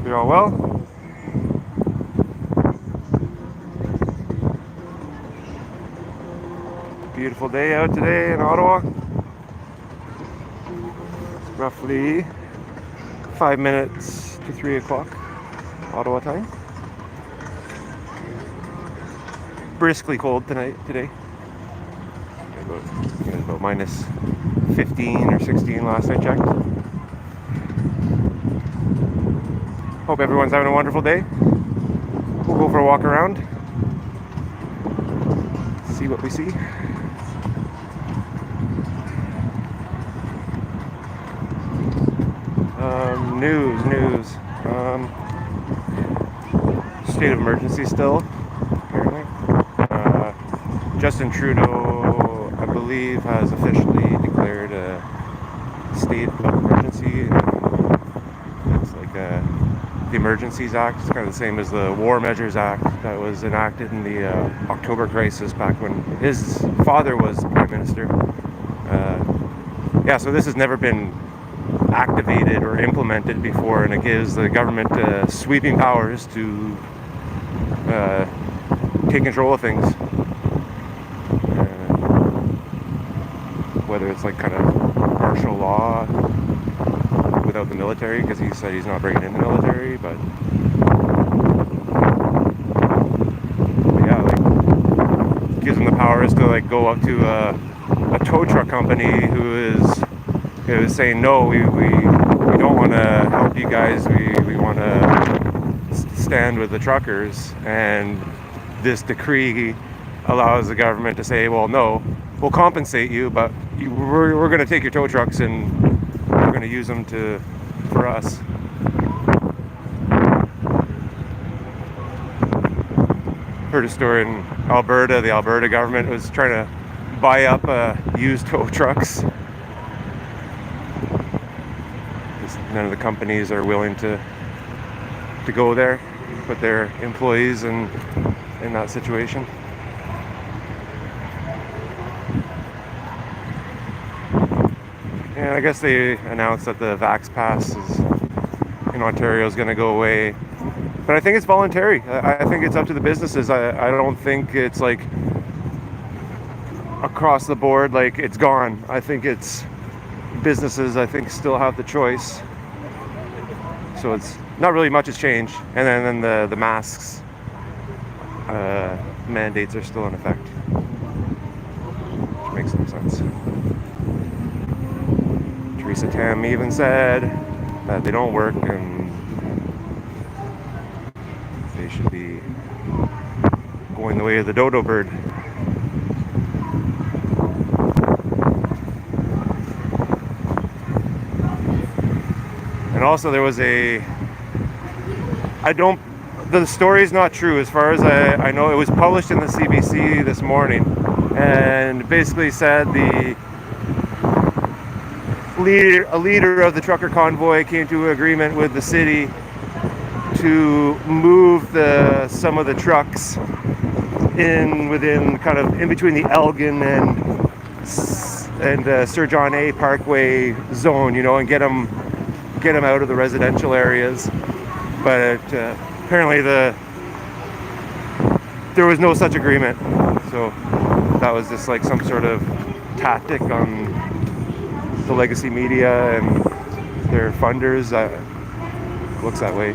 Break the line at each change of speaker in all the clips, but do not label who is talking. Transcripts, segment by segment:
you're all well. Beautiful day out today in Ottawa. It's roughly 5 minutes to 3 o'clock Ottawa time. Briskly cold today. It was about minus 15 or 16 last I checked. Hope everyone's having a wonderful day. We'll go for a walk around, see what we see. News. State of emergency still, apparently. Justin Trudeau, I believe, has officially declared a state of emergency. It's like the Emergencies Act. It's kind of the same as the War Measures Act that was enacted in the October crisis back when his father was Prime Minister. So this has never been activated or implemented before, and it gives the government sweeping powers to take control of things. Whether it's like kind of martial law without the military, because he said he's not bringing in the military, but yeah, like gives them the powers to like go up to a tow truck company who is saying, no, we don't want to help you guys, we want to stand with the truckers, and this decree allows the government to say, well, no, we'll compensate you, but we're going to take your tow trucks and we're going to use them for us. Heard a story in Alberta. The Alberta government was trying to buy up used tow trucks. None of the companies are willing to go there, put their employees in that situation. And I guess they announced that the Vax Pass in Ontario is going to go away. But I think it's voluntary. I think it's up to the businesses. I don't think it's like across the board, like it's gone. I think it's businesses, I think, still have the choice. So it's not really much has changed. And then the masks mandates are still in effect, which makes no sense. Theresa Tam even said that they don't work and they should be going the way of the dodo bird. And also there was the story is not true as far as I know. It was published in the CBC this morning, and basically said a leader of the trucker convoy came to an agreement with the city to move some of the trucks within kind of in between the Elgin and Sir John A. Parkway zone, and get them out of the residential areas. But apparently there was no such agreement, so that was just like some sort of tactic on the legacy media and their funders. Looks that way.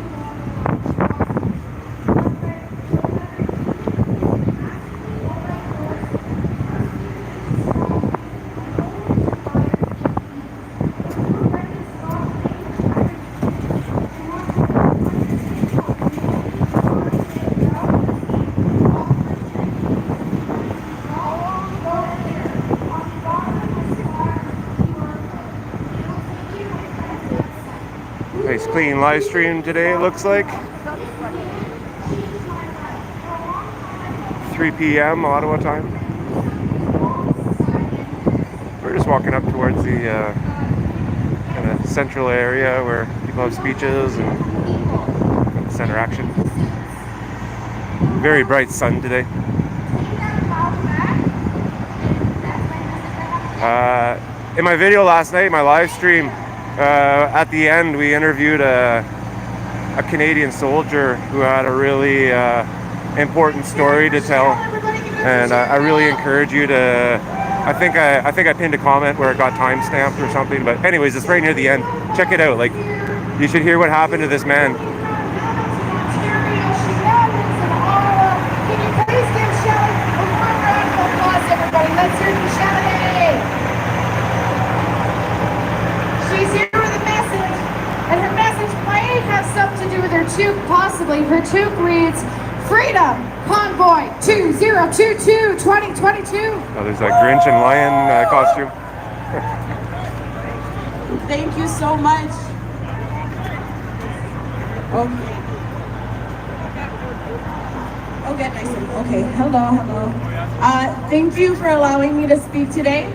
Nice clean live stream today, it looks like. 3 p.m. Ottawa time. We're just walking up towards the kind of central area where people have speeches and center action. Very bright sun today. In my video last night, my live stream, at the end we interviewed a Canadian soldier who had a really important story to tell, and I really encourage you to. I think I pinned a comment where it got time stamped or something, but anyways, it's right near the end. Check it out. Like, you should hear what happened to this man.
Let's hear from Shelley. She's here with a message, and her message might have something to do with her toque, possibly. Her toque reads, Freedom, Convoy 2022, 2022.
Oh, there's that Grinch and Lion costume.
Thank you so much. Okay, nice. Okay, hello. Thank you for allowing me to speak today.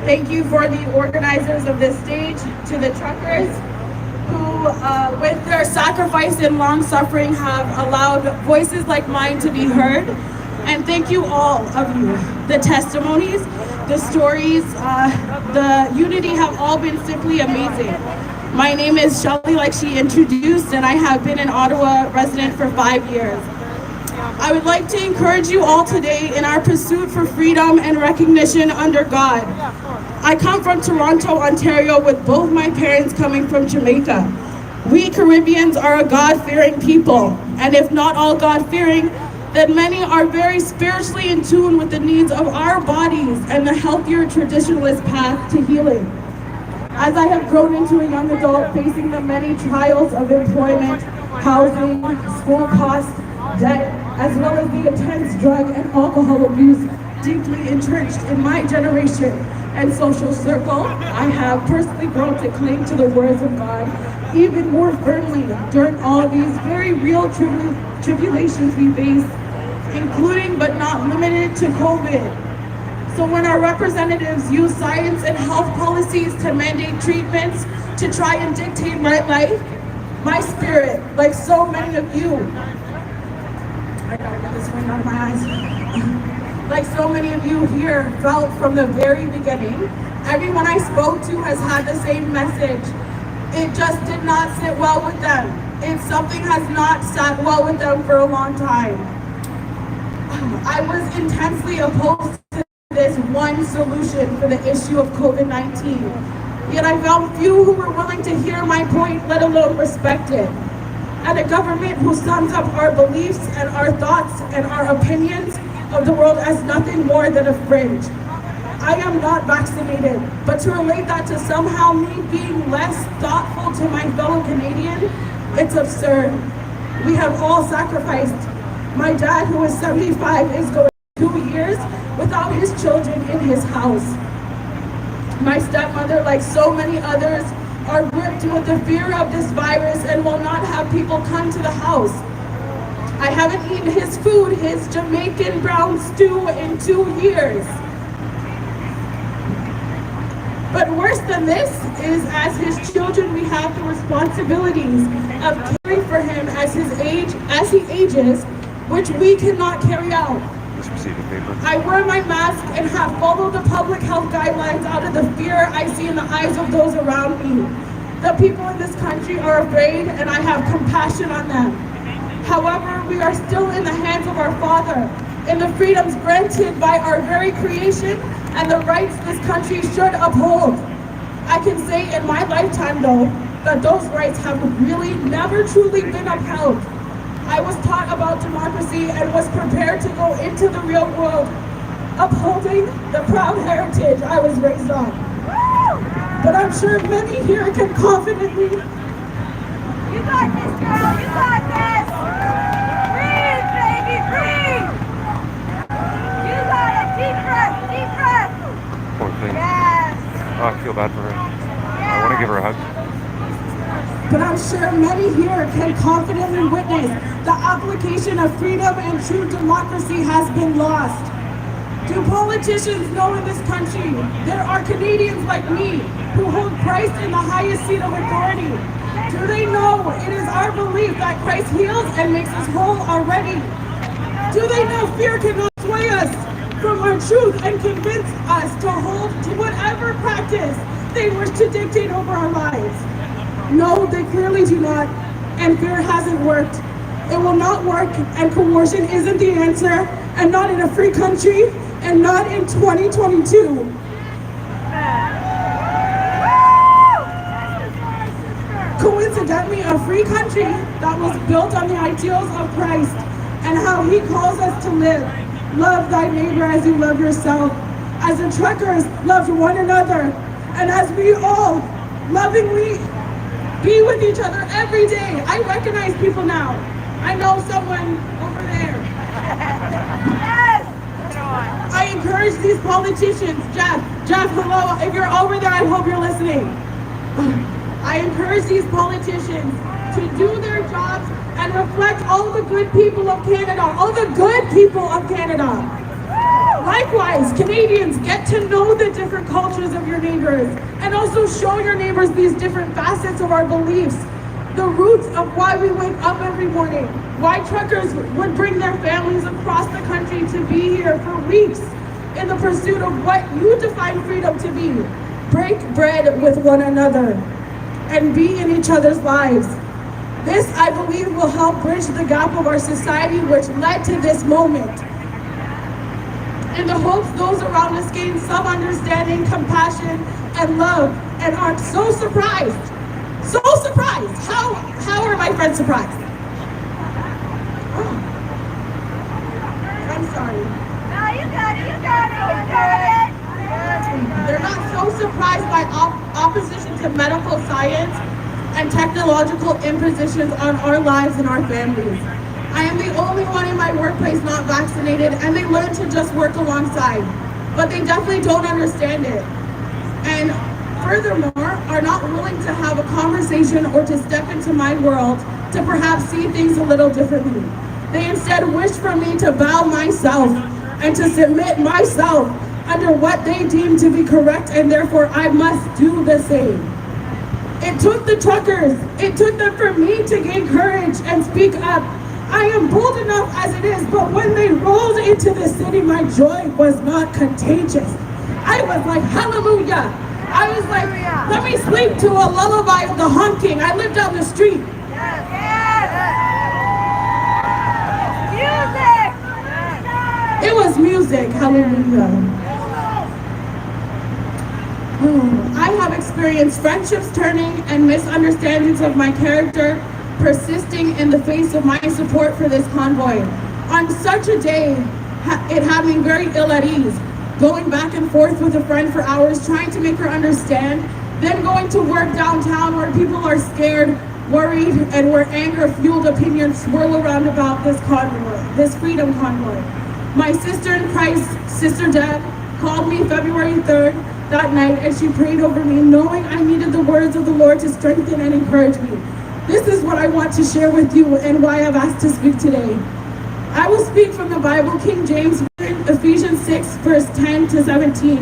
Thank you for the organizers of this stage, to the truckers who, with their sacrifice and long suffering, have allowed voices like mine to be heard. And thank you all of you. The testimonies, the stories, the unity have all been simply amazing. My name is Shelley, like she introduced, and I have been an Ottawa resident for 5 years. I would like to encourage you all today in our pursuit for freedom and recognition under God. I come from Toronto, Ontario, with both my parents coming from Jamaica. We Caribbeans are a God-fearing people, and if not all God-fearing, then many are very spiritually in tune with the needs of our bodies and the healthier traditionalist path to healing. As I have grown into a young adult facing the many trials of employment, housing, school costs, debt, as well as the intense drug and alcohol abuse deeply entrenched in my generation and social circle, I have personally grown to cling to the words of God even more firmly during all these very real tribulations we face, including but not limited to COVID. So when our representatives use science and health policies to mandate treatments to try and dictate my life, my spirit, like so many of you, I gotta get this ring out of my eyes. Like so many of you here felt from the very beginning, everyone I spoke to has had the same message. It just did not sit well with them. Something has not sat well with them for a long time. I was intensely opposed to this one solution for the issue of COVID-19. Yet I found few who were willing to hear my point, let alone respect it. And a government who sums up our beliefs and our thoughts and our opinions of the world as nothing more than a fringe. I am not vaccinated, but to relate that to somehow me being less thoughtful to my fellow Canadian, it's absurd. We have all sacrificed. My dad, who is 75, is going 2 years without his children in his house. My stepmother, like so many others, are gripped with the fear of this virus and will not have people come to the house. I haven't eaten his food, his Jamaican brown stew, in 2 years. But worse than this is, as his children, we have the responsibilities of caring for him as he ages, which we cannot carry out. I wear my mask and have followed the public health guidelines out of the fear I see in the eyes of those around me. The people in this country are afraid, and I have compassion on them. However, we are still in the hands of our Father, in the freedoms granted by our very creation and the rights this country should uphold. I can say in my lifetime, though, that those rights have really never truly been upheld. I was taught about democracy and was prepared to go into the real world, upholding the proud heritage I was raised on. But I'm sure many here can confidently.
You got this, girl, you got this! Breathe, baby, breathe! You got it, deep breath, deep breath!
Poor thing.
Yes!
Oh, I feel bad for her. I want to give her a hug.
But I'm sure many here can confidently witness the application of freedom and true democracy has been lost. Do politicians know in this country there are Canadians like me who hold Christ in the highest seat of authority? Do they know it is our belief that Christ heals and makes us whole already? Do they know fear cannot sway us from our truth and convince us to hold to whatever practice they wish to dictate over our lives? No, they clearly do not. and fear hasn't worked. It will not work, and coercion isn't the answer, and not in a free country, and not in 2022. Coincidentally, a free country that was built on the ideals of Christ and how he calls us to live. Love thy neighbor as you love yourself. As the truckers loved one another, and as we all lovingly be with each other every day. I recognize people now. I know someone over there.
Yes!
I encourage these politicians, Jeff, hello, if you're over there, I hope you're listening. I encourage these politicians to do their jobs and reflect all the good people of Canada, all the good people of Canada. Likewise, Canadians, get to know the different cultures of your neighbors and also show your neighbors these different facets of our beliefs, the roots of why we wake up every morning, why truckers would bring their families across the country to be here for weeks in the pursuit of what you define freedom to be. Break bread with one another and be in each other's lives. This, I believe, will help bridge the gap of our society which led to this moment. In the hopes those around us gain some understanding, compassion, and love, and aren't so surprised. So surprised. How are my friends surprised? Oh. I'm sorry.
No, you got it, you got it, you got it.
They're not so surprised by opposition to medical science and technological impositions on our lives and our families. I am the only one in my workplace not vaccinated, and they learn to just work alongside, but they definitely don't understand it. And furthermore, are not willing to have a conversation or to step into my world to perhaps see things a little differently. They instead wish for me to bow myself and to submit myself under what they deem to be correct, and therefore I must do the same. It took the truckers, it took them for me to gain courage and speak up. I am bold enough as it is, but when they rolled into the city, my joy was not contagious. I was like, hallelujah. I was like, let me sleep to a lullaby of the honking. I lived down the street.
Yes, yes. Music!
It was music, hallelujah. I have experienced friendships turning and misunderstandings of my character persisting in the face of my support for this convoy. On such a day, it had me very ill at ease, going back and forth with a friend for hours, trying to make her understand, then going to work downtown where people are scared, worried, and where anger-fueled opinions swirl around about this convoy, this freedom convoy. My sister in Christ, Sister Deb, called me February 3rd that night, and she prayed over me, knowing I needed the words of the Lord to strengthen and encourage me. This is what I want to share with you and why I've asked to speak today. I will speak from the Bible, King James, Ephesians 6, verse 10 to 17.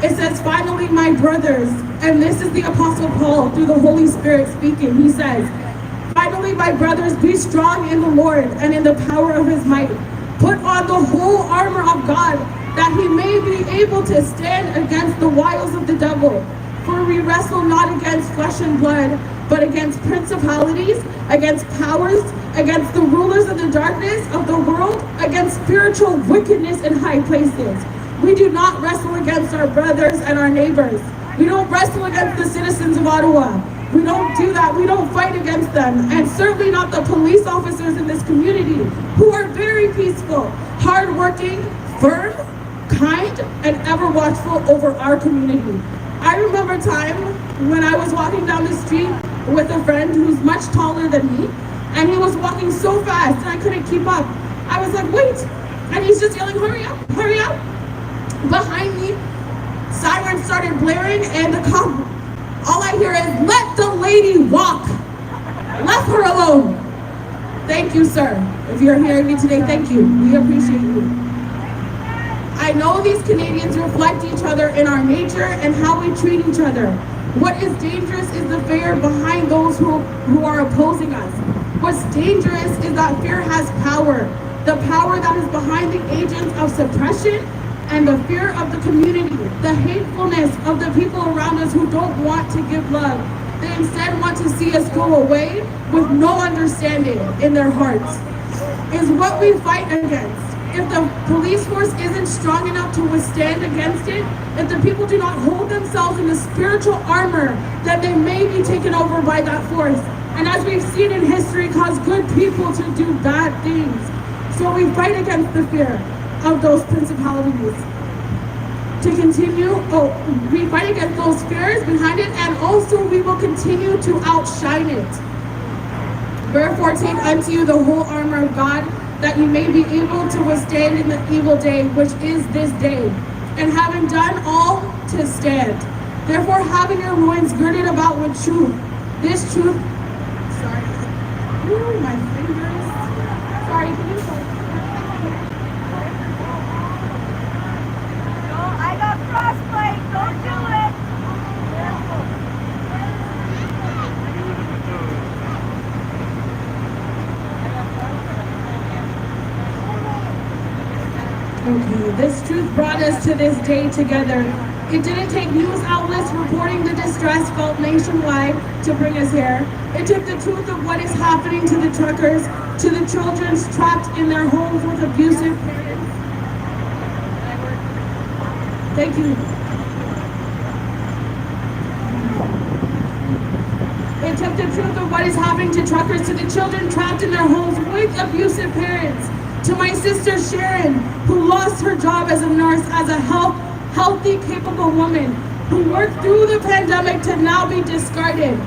It says, finally, my brothers, and this is the Apostle Paul through the Holy Spirit speaking. He says, finally, my brothers, be strong in the Lord and in the power of his might. Put on the whole armor of God, that he may be able to stand against the wiles of the devil. For we wrestle not against flesh and blood, but against principalities, against powers, against the rulers of the darkness of the world, against spiritual wickedness in high places. We do not wrestle against our brothers and our neighbors. We don't wrestle against the citizens of Ottawa. We don't do that. We don't fight against them. And certainly not the police officers in this community, who are very peaceful, hardworking, firm, kind, and ever watchful over our community. I remember a time when I was walking down the street with a friend who's much taller than me, and he was walking so fast and I couldn't keep up. I was like, wait, and he's just yelling, hurry up, hurry up. Behind me, sirens started blaring, and the cop, all I hear is, let the lady walk. Left her alone. Thank you, sir. If you're hearing me today, thank you. We appreciate you. I know these Canadians reflect each other in our nature and how we treat each other. What is dangerous is the fear behind those who are opposing us. What's dangerous is that fear has power. The power that is behind the agents of suppression and the fear of the community, the hatefulness of the people around us who don't want to give love. They instead want to see us go away with no understanding in their hearts. Is what we fight against. If the police force isn't strong enough to withstand against it, if the people do not hold themselves in the spiritual armor, then they may be taken over by that force. And as we've seen in history, cause good people to do bad things. So we fight against the fear of those principalities. To continue, we fight against those fears behind it, and also we will continue to outshine it. Wherefore take unto you the whole armor of God, that you may be able to withstand in the evil day, which is this day, and having done all to stand. Therefore having your loins girded about with truth, this truth, sorry, ooh, my fingers, sorry, can you
No, I got frostbite. Don't do it.
Okay, this truth brought us to this day together. It didn't take news outlets reporting the distress felt nationwide to bring us here. It took the truth of what is happening to the truckers, to the children trapped in their homes with abusive parents. Thank you. It took the truth of what is happening to truckers, to the children trapped in their homes with abusive parents. To my sister Sharon, who lost her job as a nurse, as a healthy, capable woman, who worked through the pandemic to now be discarded.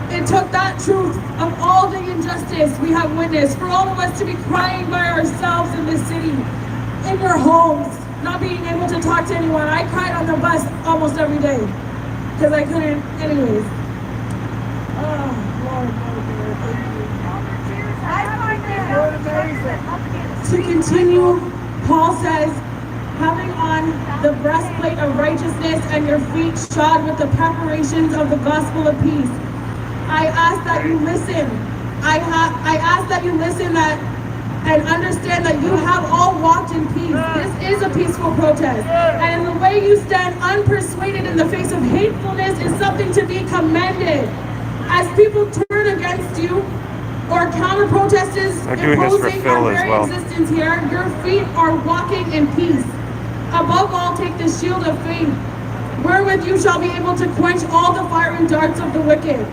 It took that truth of all the injustice we have witnessed for all of us to be crying by ourselves in this city, in your homes, not being able to talk to anyone. I cried on the bus almost every day because I couldn't, anyways. Oh, Lord, thank you. To continue, Paul says, having on the breastplate of righteousness and your feet shod with the preparations of the gospel of peace. I ask that you listen. I ask that you listen and understand that you have all walked in peace. This is a peaceful protest. And the way you stand unpersuaded in the face of hatefulness is something to be commended. As people turn against you, or counter-protesters imposing our very existence here, your feet are walking in peace. Above all, take the shield of faith, wherewith you shall be able to quench all the fiery darts of the wicked.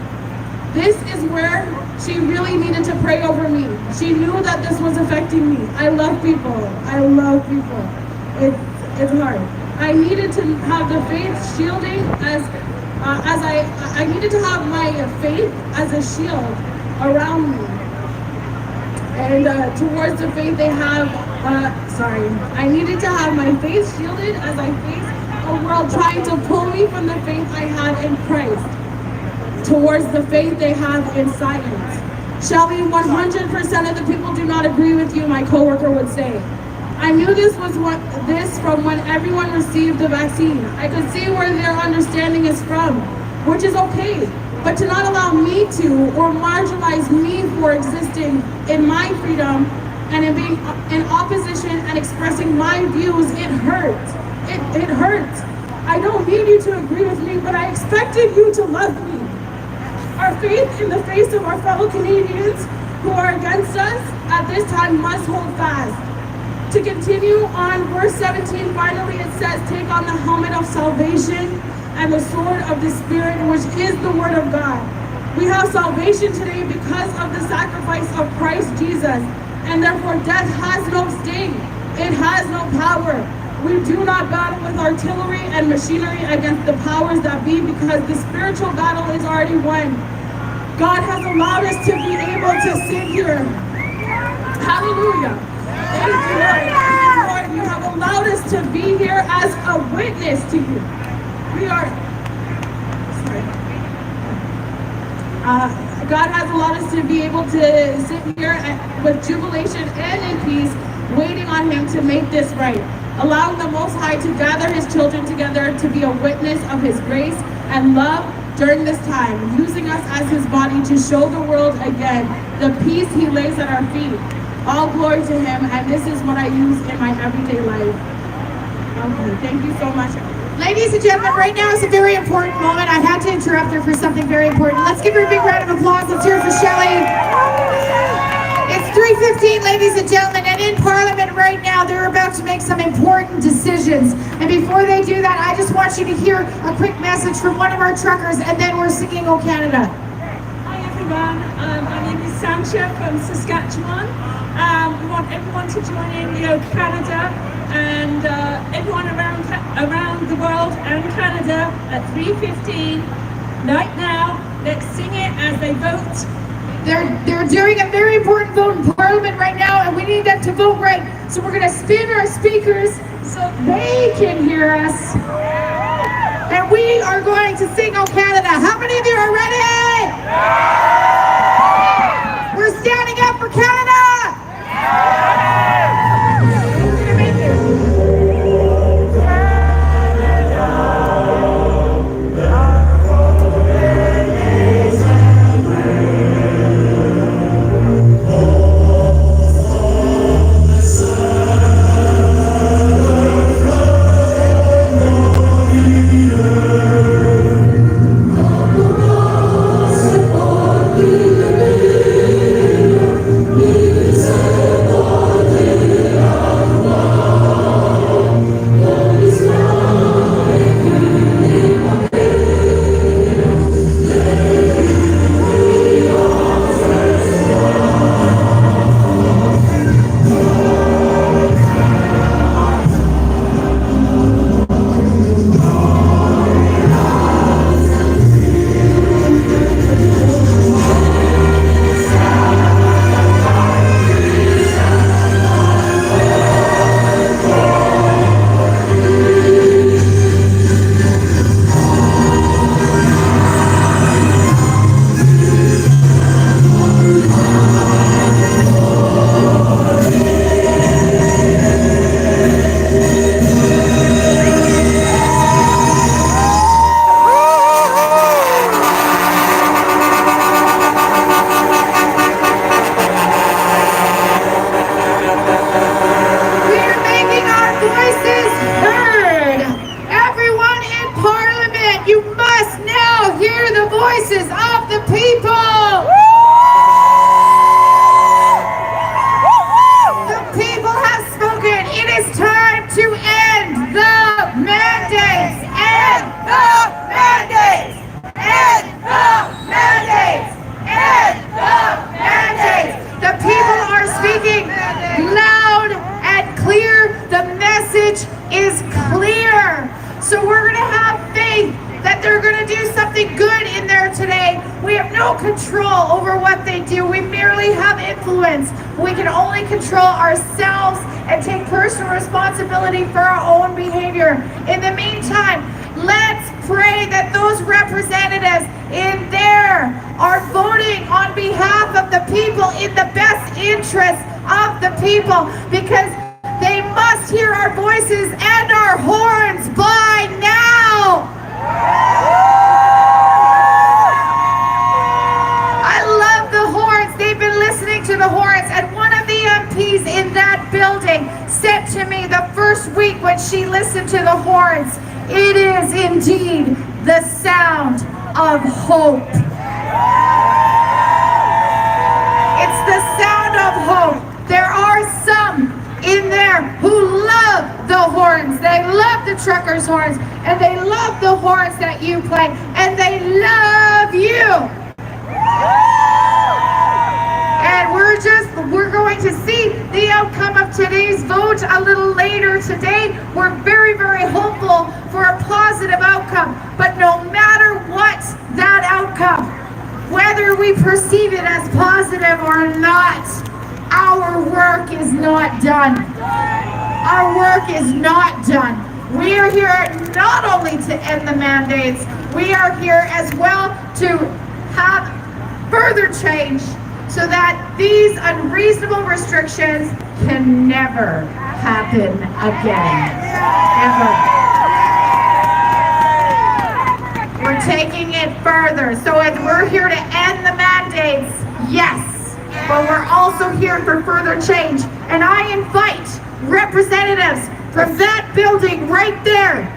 This is where she really needed to pray over me. She knew that this was affecting me. I love people. I love people. It's hard. I needed to have the faith shielding as I needed to have my faith as a shield around me. And towards the faith they have, I needed to have my faith shielded as I face a world trying to pull me from the faith I have in Christ towards the faith they have in silence. Shelley, 100% of the people do not agree with you, my coworker would say. I knew this from when everyone received the vaccine. I could see where their understanding is from, which is okay. But to not allow me to, or marginalize me for existing in my freedom and in being in opposition and expressing my views, it hurts. It hurts. I don't need you to agree with me, but I expected you to love me. Our faith in the face of our fellow Canadians who are against us at this time must hold fast. To continue on, verse 17, finally it says, take on the helmet of salvation and the sword of the Spirit, which is the word of God. We have salvation today because of the sacrifice of Christ Jesus, and therefore death has no sting. It has no power. We do not battle with artillery and machinery against the powers that be, because the spiritual battle is already won. God has allowed us to be able to sit here. Hallelujah. Thank you, Lord. You have allowed us to be here as a witness to you. We are, God has allowed us to be able to sit here with jubilation and in peace, waiting on Him to make this right, allowing the Most High to gather His children together to be a witness of His grace and love during this time, using us as His body to show the world again the peace He lays at our feet. All glory to Him, and this is what I use in my everyday life. Okay, thank you so much.
Ladies and gentlemen, right now is a very important moment. I had to interrupt her for something very important. Let's give her a big round of applause. Let's hear it for Shelley. It's 3:15, ladies and gentlemen, and in Parliament right now, they're about to make some important decisions. And before they do that, I just want you to hear a quick message from one of our truckers, and then we're singing "O Canada."
Hi everyone, my name is Sancha from Saskatchewan. We want everyone to join in O Canada and everyone around the world and Canada at 3:15 right now. Let's sing it as they vote.
They're doing a very important vote in Parliament right now, and we need them to vote right. So we're going to spin our speakers so they can hear us. And we are going to sing "O Canada." How many of you are ready? We're standing up for Canada! Who's gonna make it? Is clear. So we're going to have faith that they're going to do something good in there today. We have no control over what they do. We merely have influence. We can only control ourselves and take personal responsibility for our own behavior. In the meantime, let's pray that those representatives in there are voting on behalf of the people in the best interest of the people, because they must hear our voices and our horns by now. I love the horns. They've been listening to the horns, and one of the MPs in that building said to me the first week when she listened to the horns, it is indeed the sound of hope. It's the sound of hope. There are some in there who love the horns. They love the truckers' horns, and they love the horns that you play, and they love you. And we're going to see the outcome of today's vote a little later today. We're very, very hopeful for a positive outcome, but no matter what that outcome, whether we perceive it as positive or not, our work is not done. Our work is not done. We are here not only to end the mandates, we are here as well to have further change so that these unreasonable restrictions can never happen again. Ever. We're taking it further. So as we're here to end the mandates, yes, but we're also here for further change. And I invite representatives from that building right there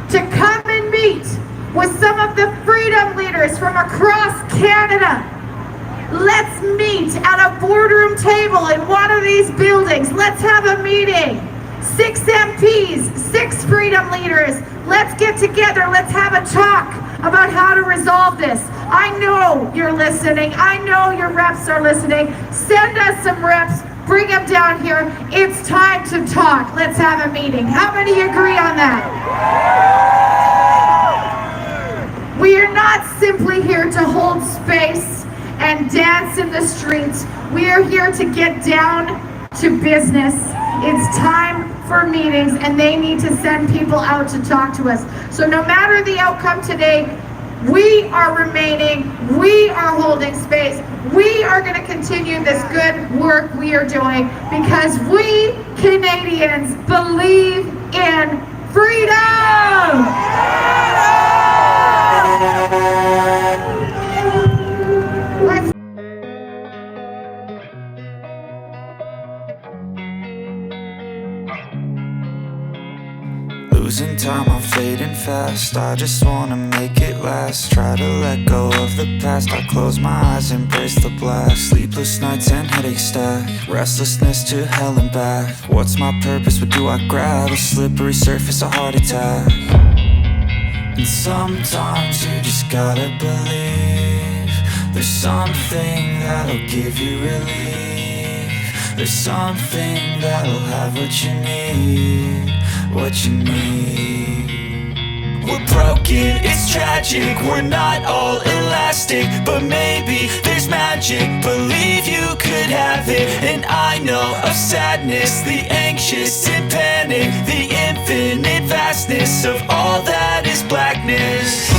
to come and meet with some of the freedom leaders from across Canada. Let's meet at a boardroom table in one of these buildings. Let's have a meeting. 6 MPs, 6 freedom leaders. Let's get together. Let's have a talk about how to resolve this. I know you're listening. I know your reps are listening. Send us some reps. Bring them down here. It's time to talk. Let's have a meeting. How many agree on that? We are not simply here to hold space and dance in the streets. We are here to get down to business. It's time for meetings, and they need to send people out to talk to us. So no matter the outcome today, we are remaining, we are holding space, we are going to continue this good work we are doing because we Canadians believe in freedom! Let's
Losing time, I'm fading fast. I just wanna make it last. Try to let go of the past. I close my eyes, embrace the blast. Sleepless nights and headaches stack. Restlessness to hell and back. What's my purpose? What do I grab? A slippery surface, a heart attack. And sometimes you just gotta believe there's something that'll give you relief. There's something that'll have what you need. What you need. We're broken, it's tragic. We're not all elastic, but maybe there's magic. Believe you could have it. And I know of sadness, the anxious and panic, the infinite vastness of all that is blackness.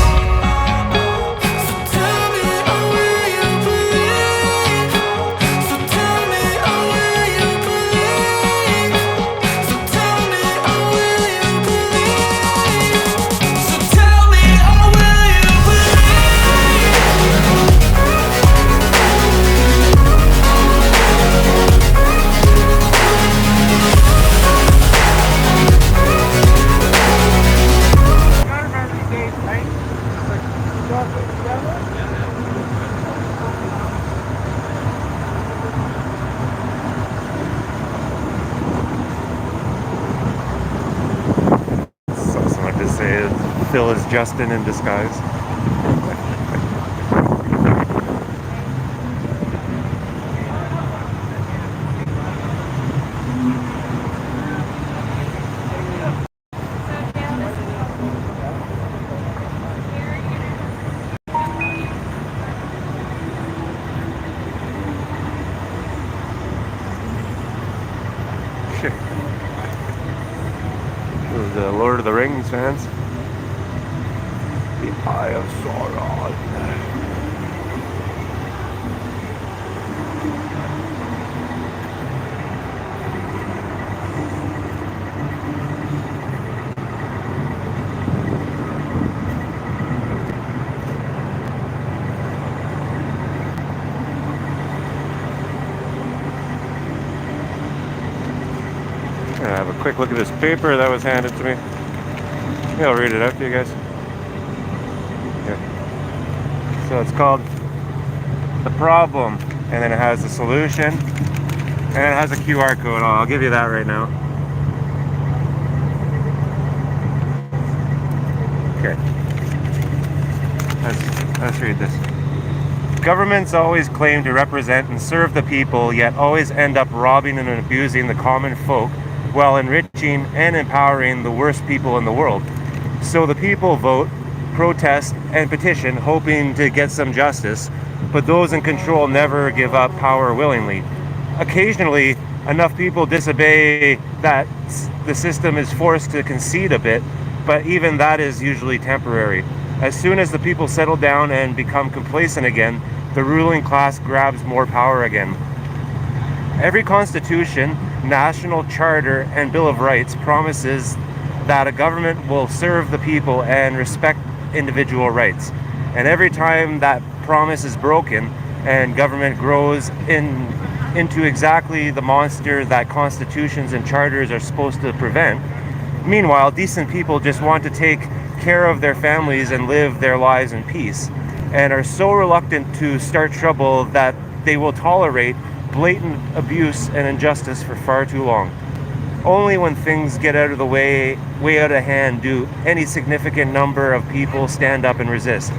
Phil is Justin in disguise. The Lord of the Rings fans. The Eye of Sauron. I'm gonna have a quick look at this paper that was handed to me. Maybe I'll read it out to you guys. So it's called The Problem, and then it has the solution, and it has a QR code. I'll give you that right now. Okay. Let's read this. Governments always claim to represent and serve the people, yet always end up robbing and abusing the common folk while enriching and empowering the worst people in the world. So the people vote, protest, and petition, hoping to get some justice, but those in control never give up power willingly. Occasionally, enough people disobey that the system is forced to concede a bit, but even that is usually temporary. As soon as the people settle down and become complacent again, the ruling class grabs more power again. Every constitution, national charter, and Bill of Rights promises that a government will serve the people and respect individual rights. And every time that promise is broken and government grows into exactly the monster that constitutions and charters are supposed to prevent, Meanwhile, decent people just want to take care of their families and live their lives in peace, and are so reluctant to start trouble that they will tolerate blatant abuse and injustice for far too long. Only when things get out of the way out of hand, do any significant number of people stand up and resist.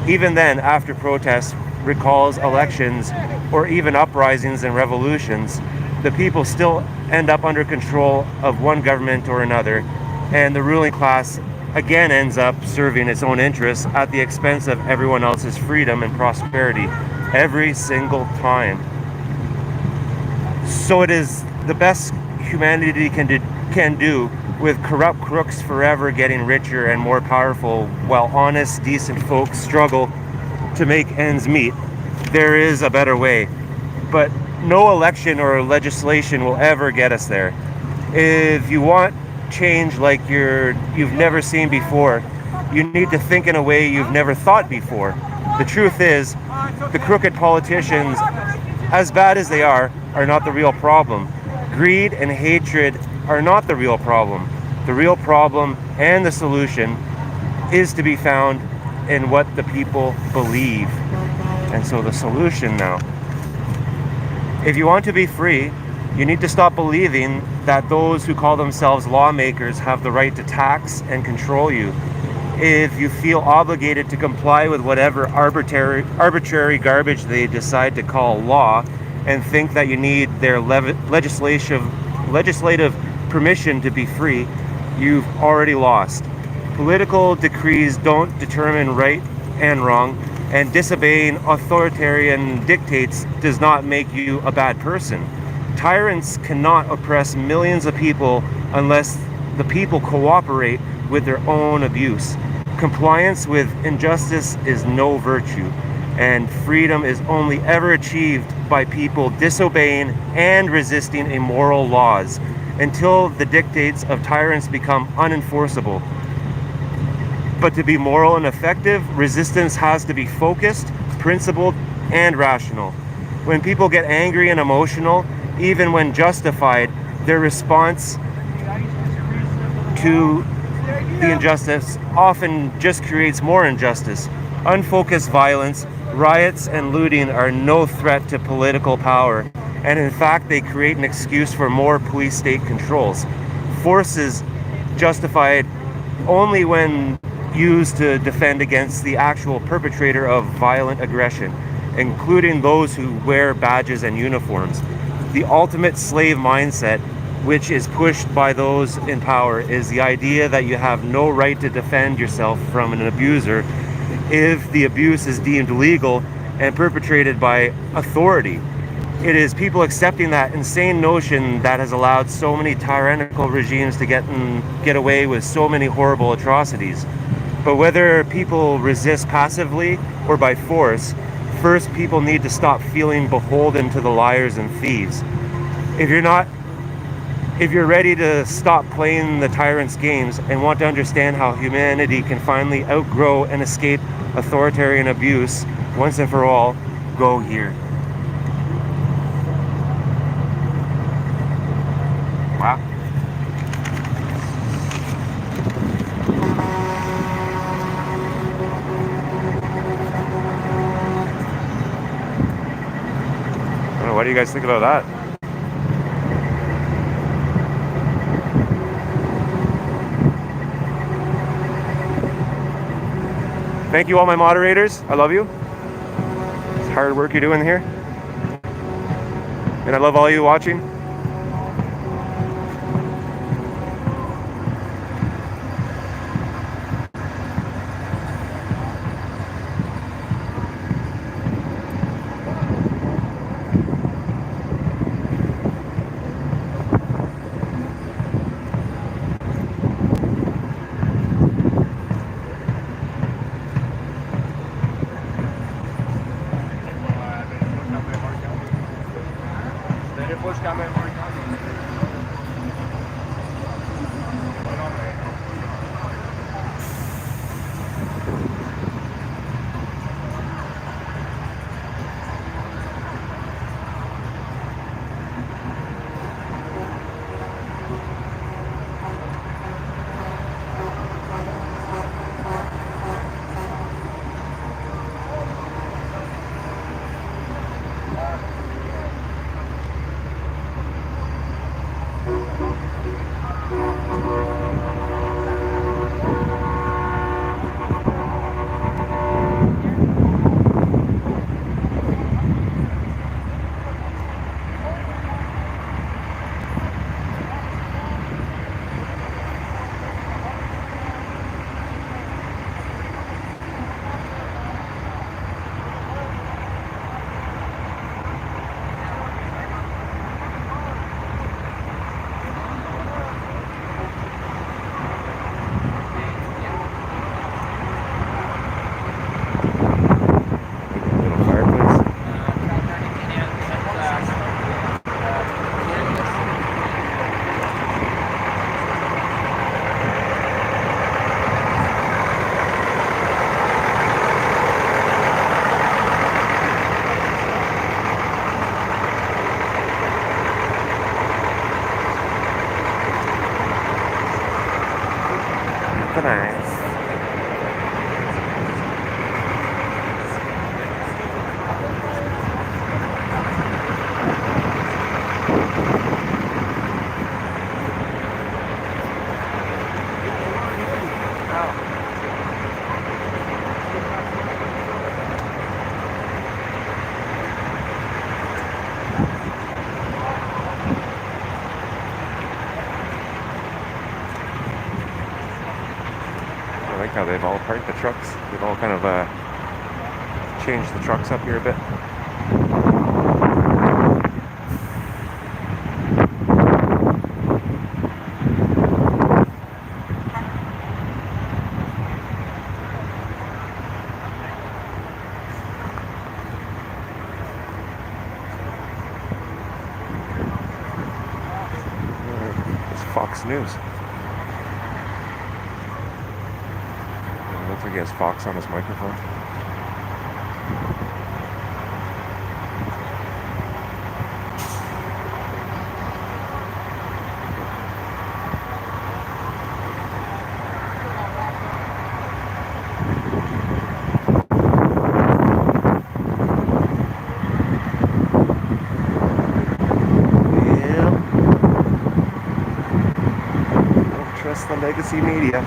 Even then, after protests, recalls, elections, or even uprisings and revolutions, the people still end up under control of one government or another, and the ruling class again ends up serving its own interests at the expense of everyone else's freedom and prosperity every single time. So it is the best humanity can do, with corrupt crooks forever getting richer and more powerful while honest, decent folks struggle to make ends meet. There is a better way, but no election or legislation will ever get us there. If you want change like you've never seen before, you need to think in a way you've never thought before. The truth is, the crooked politicians, as bad as they are not the real problem. Greed and hatred are not the real problem. The real problem and the solution is to be found in what the people believe. And so the solution now, if you want to be free, you need to stop believing that those who call themselves lawmakers have the right to tax and control you. If you feel obligated to comply with whatever arbitrary garbage they decide to call law, and think that you need their legislative permission to be free, you've already lost. Political decrees don't determine right and wrong, and disobeying authoritarian dictates does not make you a bad person. Tyrants cannot oppress millions of people unless the people cooperate with their own abuse. Compliance with injustice is no virtue, and freedom is only ever achieved by people disobeying and resisting immoral laws until the dictates of tyrants become unenforceable. But to be moral and effective, resistance has to be focused, principled, and rational. When people get angry and emotional, even when justified, their response to the injustice often just creates more injustice. Unfocused violence, riots, and looting are no threat to political power, and in fact they create an excuse for more police state controls. Force is justified only when used to defend against the actual perpetrator of violent aggression, including those who wear badges and uniforms. The ultimate slave mindset, which is pushed by those in power, is the idea that you have no right to defend yourself from an abuser if the abuse is deemed legal and perpetrated by authority. It is people accepting that insane notion that has allowed so many tyrannical regimes to get away with so many horrible atrocities. But whether people resist passively or by force, first people need to stop feeling beholden to the liars and thieves. If you're ready to stop playing the tyrant's games and want to understand how humanity can finally outgrow and escape authoritarian abuse once and for all, go here. Wow. I don't know, what do you guys think about that? Thank you all my moderators. I love you. It's hard work you're doing here. And I love all you watching. how they've all parked the trucks. They've all kind of changed the trucks up here a bit. Fox News. It looks like he has Fox on his microphone. The legacy media.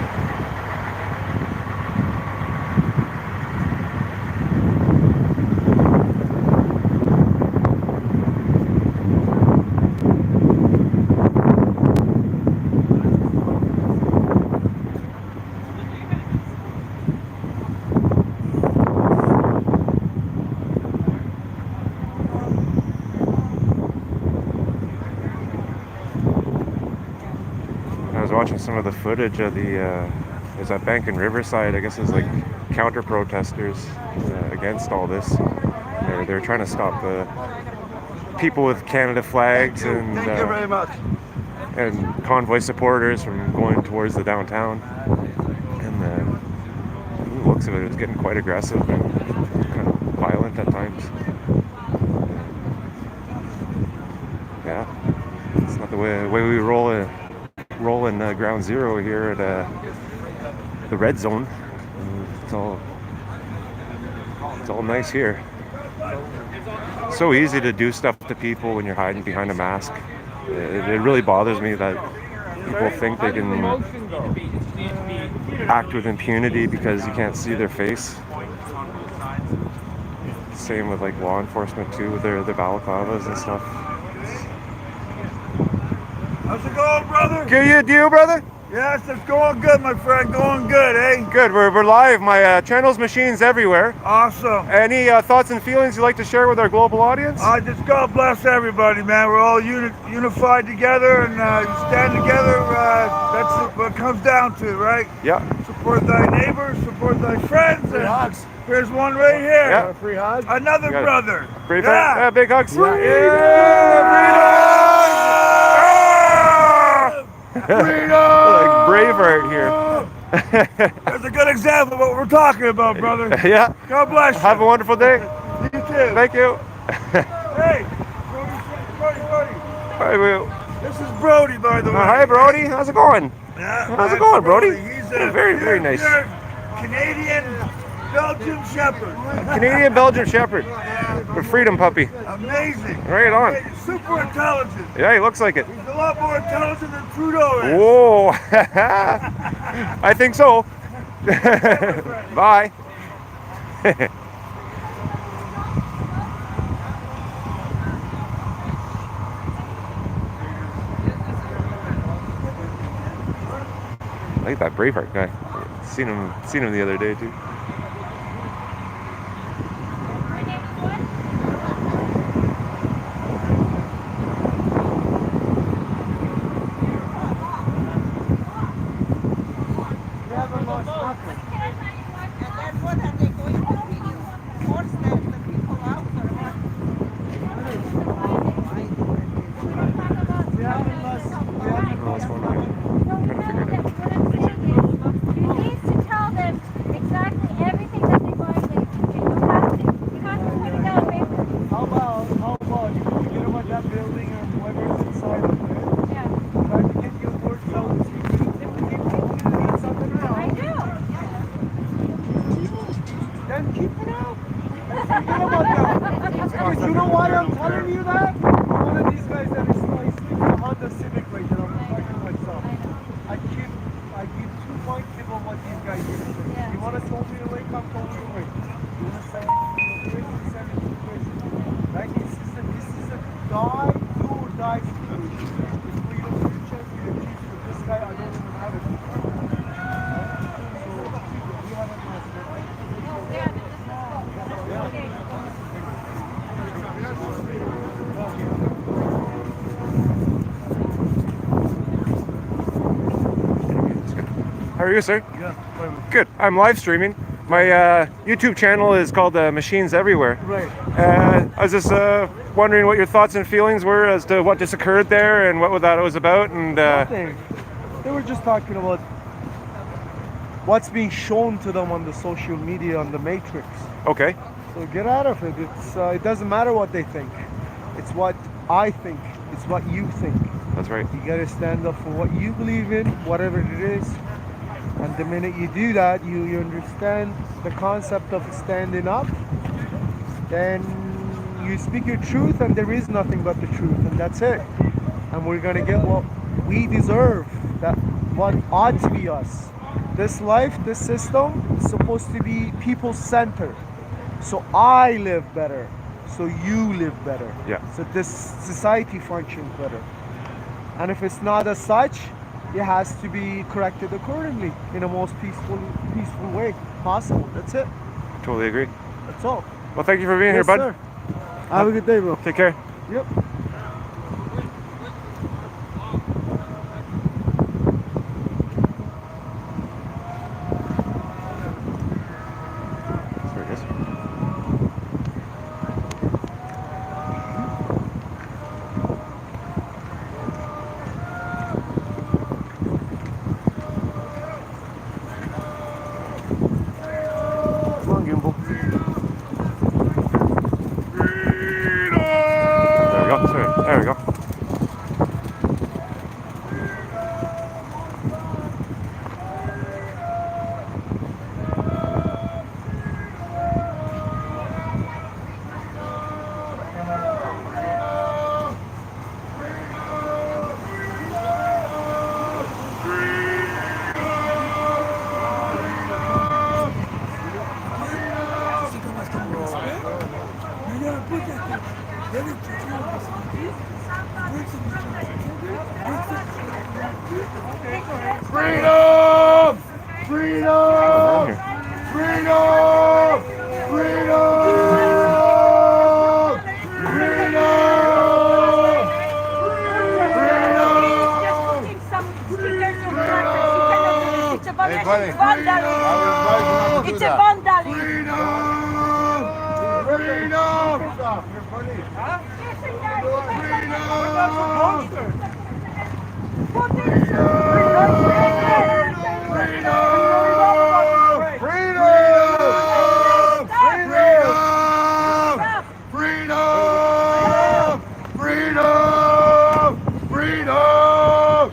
I was watching some of the footage of there's that bank in Riverside. I guess it's like counter protesters against all this. They're trying to stop people with Canada flags and
Thank you very much.
And Convoy supporters from going towards the downtown. And the looks of it was getting quite aggressive and kind of violent at times. Yeah, it's not the way we roll in Ground Zero here at the Red Zone. It's all nice here. So easy to do stuff to people when you're hiding behind a mask. It really bothers me that people think they can act with impunity because you can't see their face. Same with like law enforcement too, with their balaclavas and stuff.
How's it going, brother?
Good, you, brother?
Yes, it's going good, my friend. Going good, eh?
Good. We're live. My channel's machines everywhere.
Awesome.
Any thoughts and feelings you'd like to share with our global audience?
Just God bless everybody, man. We're all unified together and stand together. That's what it comes down to, right?
Yeah.
Support thy neighbors, support thy friends. Free hugs. Here's one right here.
Yeah.
Free hug. Another brother.
Big hugs.
Freedom! Freedom!
Like Braveheart here.
That's a good example of what we're talking about, brother.
Yeah.
God bless you.
Have a wonderful day.
You too.
Thank you.
Hey, Brody.
Hi,
This is Brody, by the way.
hi, Brody. How's it going?
Yeah,
How's it going, Brody?
He's
Very nice.
Canadian Belgian Shepherd.
Canadian Belgian Shepherd. The Freedom Puppy.
Amazing.
Right on.
Super intelligent.
Yeah, he looks like it.
He's a lot more intelligent than Trudeau is.
Whoa. I think so. Bye. I like that Braveheart guy. Seen him the other day too. How are you, sir?
Yeah.
Good. I'm live streaming. My YouTube channel is called Machines Everywhere.
Right.
I was just wondering what your thoughts and feelings were as to what just occurred there and what that was about. And
Nothing. They were just talking about what's being shown to them on the social media, on the Matrix.
okay,
So get out of it. It doesn't matter what they think. It's what I think. It's what you think.
that's right.
You gotta stand up for what you believe in, whatever it is. And the minute you do that, you understand the concept of standing up. Then you speak your truth, and there is nothing but the truth, and that's it. And we're gonna get what we deserve. That what ought to be us. This life, this system is supposed to be people-centered. So I live better. So you live better.
Yeah.
So this society functions better. And if it's not as such, it has to be corrected accordingly in the most peaceful way possible. That's it.
Totally agree.
That's all.
Well, thank you for being
Yes,
here, bud.
sir. Have a good day, bro.
Take care.
Yep.
There it is. Come on, Gimbal. There we go. Sorry. There we go.
Freedom! Freedom!
Here.
Freedom! Freedom!
Hey, buddy. It's a vandalism.
Freedom!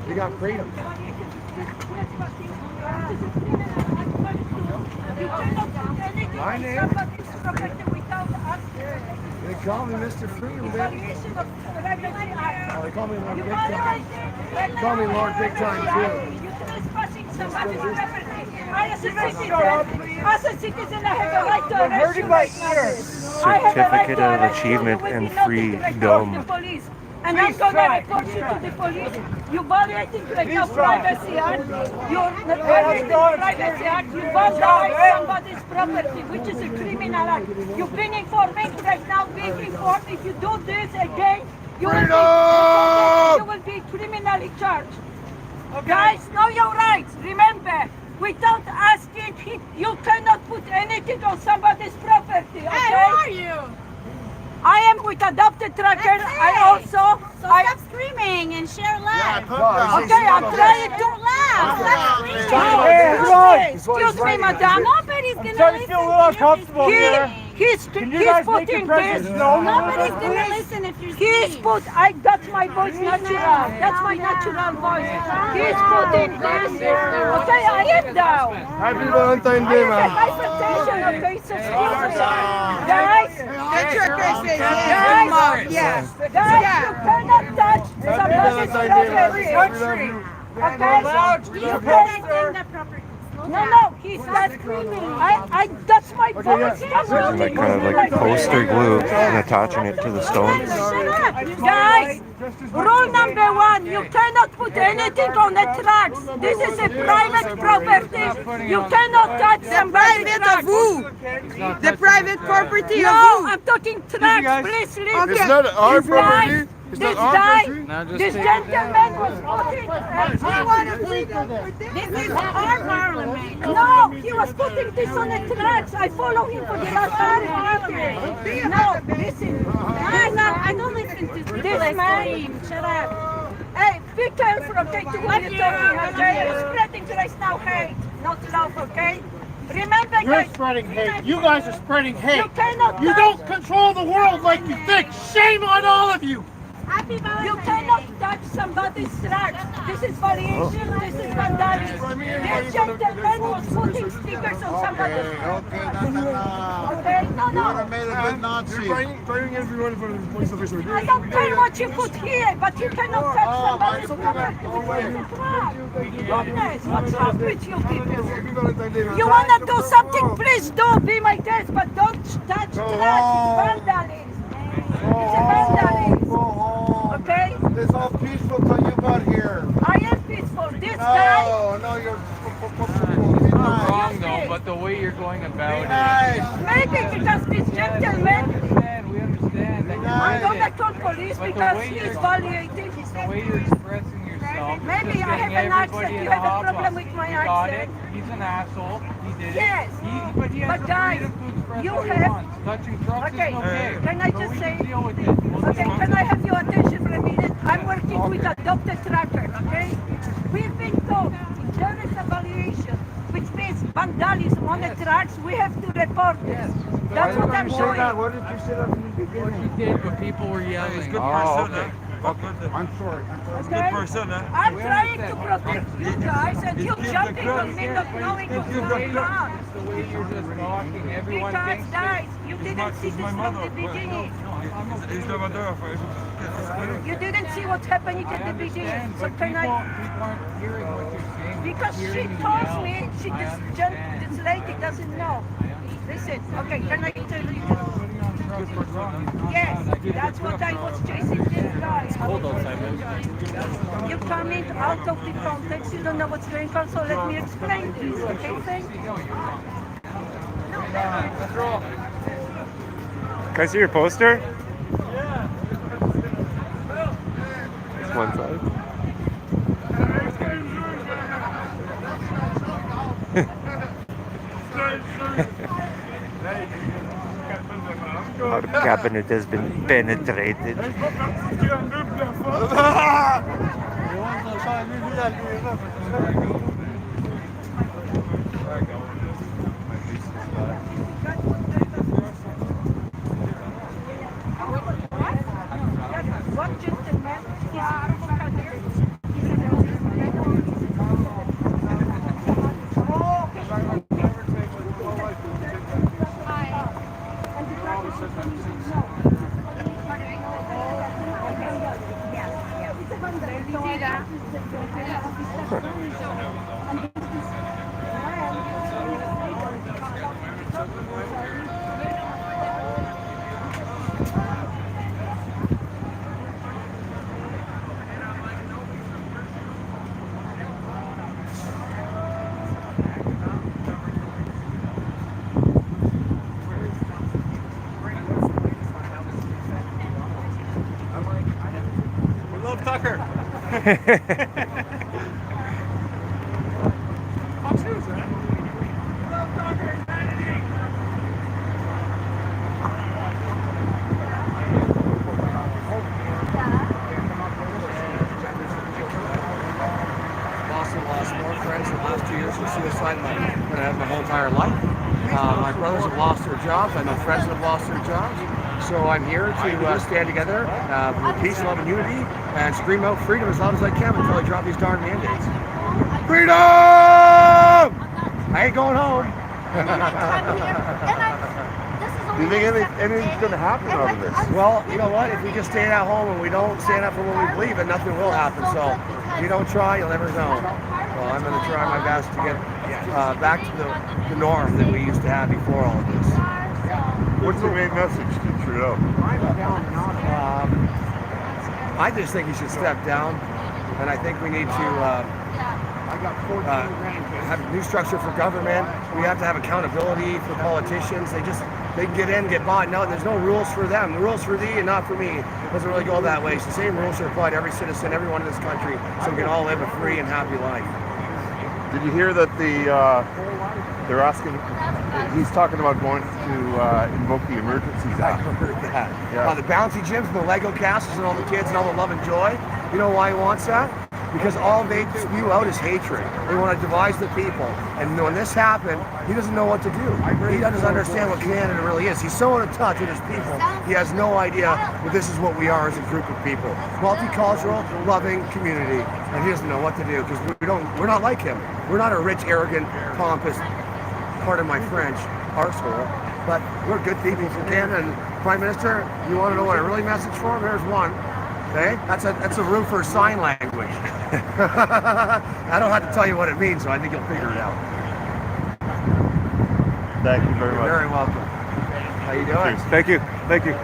You got freedom.
My name?
They call me Mr. Freedom, baby. Oh, they call me Lord Big Time. They call me Lord Big Time, too.
You're trespassing somebody's property. As a citizen, I have a right to arrest you right now. I have a right
Certificate
to
of
arrest you
Achievement
with
and
the notice
Freedom.
to the police. And I'm gonna report you to the police. You violating right now Privacy Act. You're violating Privacy Act. You vandalize somebody's property, which is a criminal act. You've been informing right now, being informed. If you do this again, you will be criminally charged. Guys, know your rights. Remember, without asking, you cannot put anything on somebody's property. Okay?
Hey, who are you?
I am with Adopted Tracker. I also.
So stop screaming and share love.
Okay, I'm trying to
Loud. Stop screaming.
Excuse me, madam.
Nobody's gonna listen to you.
He's putting this.
Nobody's gonna listen if you're
He's put. That's my voice natural. That's my natural voice. He's putting this. Okay, I am down.
Happy Valentine's Day, man.
Guys, attention. Okay, so excuse me, guys.
Yes.
Guys, you cannot touch somebody's property. Okay? You cannot. No, he's not screaming. That's my voice.
Using like kind of like poster glue and attaching it to the stones.
Shut up. Guys, rule number 1, you cannot put anything on the tracks. This is a private property. You cannot touch somebody's tracks.
The private property
No, I'm talking tracks. Please leave.
It's not our property.
This guy, this gentleman was putting. This is our parliament. No, he was putting this on the tracks. I follow him for the last parliament. No, listen. I don't listen to this man. Shut up. Hey, be careful, okay, to what you're talking, okay? You're spreading right now hate, not love, okay? Remember,
You're
guys,
spreading hate. You guys are spreading hate.
you cannot
You
touch,
don't control the world like you think. Shame on all of you.
you cannot touch somebody's tracks. This is variation, this is vandalism. This gentleman was putting stickers on somebody's tracks. Okay, no.
You're bringing everyone in front of the police officer.
I don't care what you put here, but you cannot touch somebody's property with a track. Goodness, what's wrong with you people? You want to do something, please do, be my guest, but don't touch tracks. It's vandalism. It's a vandalism. Okay?
It's all peaceful till you got here.
I am peaceful. This guy.
No, you're
Wrong though, but the way you're going about
Maybe because this gentleman.
we understand that
I'm gonna call police
But the
because
way
he's
you're-
violating.
the way you're expressing yourself.
Maybe
just
I have
getting
an
everybody
accent.
in
You
a
have a
hot
problem
bus.
with my
He got it.
accent.
He's an asshole. He did it.
Yes.
But he has
But
the
guys,
freedom to express
you
what he
have-
wants. Touching trucks
Okay,
is okay.
can I
But
just
we
say?
can deal with it.
Okay, can I have your attention for a minute? I'm working with adopted tracker, okay? We've been told if there is a violation, which means vandalism on the tracks, we have to report this. That's what I'm doing.
What did you say that from the
What
beginning?
you did, but people were yelling.
I'm sorry.
Okay? I'm trying to protect you guys and you jumping on me not knowing what's going on.
It's the way you're just talking. Everyone
Because
thinks
guys, you didn't see this from the beginning. You didn't see what's happening at the beginning. So
but
can
people
I?
aren't hearing what you're saying.
Because
They're
she
hearing you
told
yell.
me, this lady doesn't know. Listen, okay, can I tell you? Yes, that's what I was chasing this guy. You come in out of the context, you don't know what's going on, so let me explain this, okay, thank you.
Can I see your poster? It's one side. Our cabinet has been penetrated.
What gentleman is advocate here?
We love Tucker.
Lost more friends in the last 2 years for suicide than I have my whole entire life. My brothers have lost their jobs. I know friends that have lost their jobs. So I'm here to stand together with peace, love, and unity and scream out freedom as loud as I can until I drop these darn mandates. Freedom! I ain't going home.
Do you think anything's going to happen out of this?
Well, you know what? If we just stay at home and we don't stand up for what we believe, then nothing will happen. So if you don't try, you'll never know. Well, I'm going to try my best to get back to the norm that we used to have before all of this.
What's the main message to Trudeau?
I just think he should step down, and I think we need to I got 14 grandkids. Have a new structure for government. We have to have accountability for politicians. They can get in, get bought. No, there's no rules for them. The rules for thee and not for me. It doesn't really go that way. It's the same rules should apply to every citizen, everyone in this country, so we can all live a free and happy life.
Did you hear that they're asking? He's talking about going to invoke the Emergencies
I
Act.
heard that.
Yeah.
The bouncy gyms and the Lego castles and all the kids and all the love and joy. You know why he wants that? Because all they spew out is hatred. They want to devise the people. And when this happened, he doesn't know what to do. He doesn't understand what Canada really is. He's so out of touch with his people. He has no idea that this is what we are as a group of people. Multicultural, loving community. And he doesn't know what to do because we're not like him. We're not a rich, arrogant, pompous, pardon my French, arsehole. But we're good people from Canada. And Prime Minister, you want to know what a really message for him? There's one. Okay? That's a room for sign language. I don't have to tell you what it means, so I think you'll figure it out.
Thank you very much.
You're very welcome. How you doing?
Cheers. Thank you. Thank you.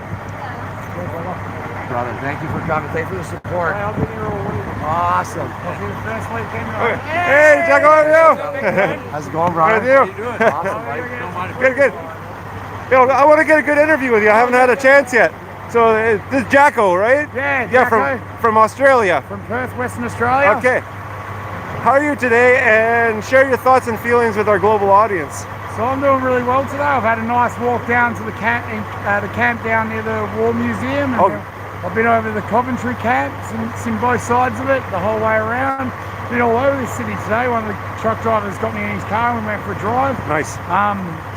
Brother, thank you for coming. Thank you for the support. Awesome.
Hey, Jack, how are you?
How's it going, brother?
How are you?
Awesome, buddy.
Good, good. Yo, I want to get a good interview with you. I haven't had a chance yet. So this is Jacko, right?
Yeah,
Yeah, from Australia.
From Perth, Western Australia.
Okay. How are you today? And share your thoughts and feelings with our global audience.
So I'm doing really well today. I've had a nice walk down to the camp down near the War Museum. And I've been over the Coventry camp, seen both sides of it the whole way around. Been all over the city today. One of the truck drivers got me in his car and we went for a drive.
Nice.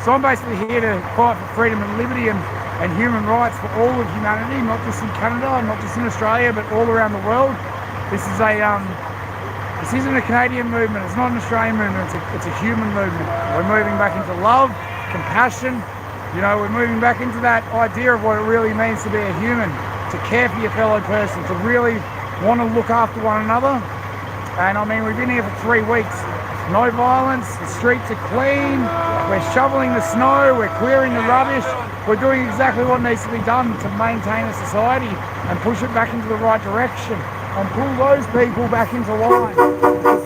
So I'm basically here to fight for freedom and liberty and human rights for all of humanity, not just in Canada, not just in Australia, but all around the world. This isn't a Canadian movement. It's not an Australian movement. It's a human movement. We're moving back into love, compassion. You know, we're moving back into that idea of what it really means to be a human, to care for your fellow person, to really want to look after one another. And I mean, we've been here for 3 weeks. No violence, the streets are clean, we're shoveling the snow, we're clearing the rubbish, we're doing exactly what needs to be done to maintain a society and push it back into the right direction and pull those people back into line. Because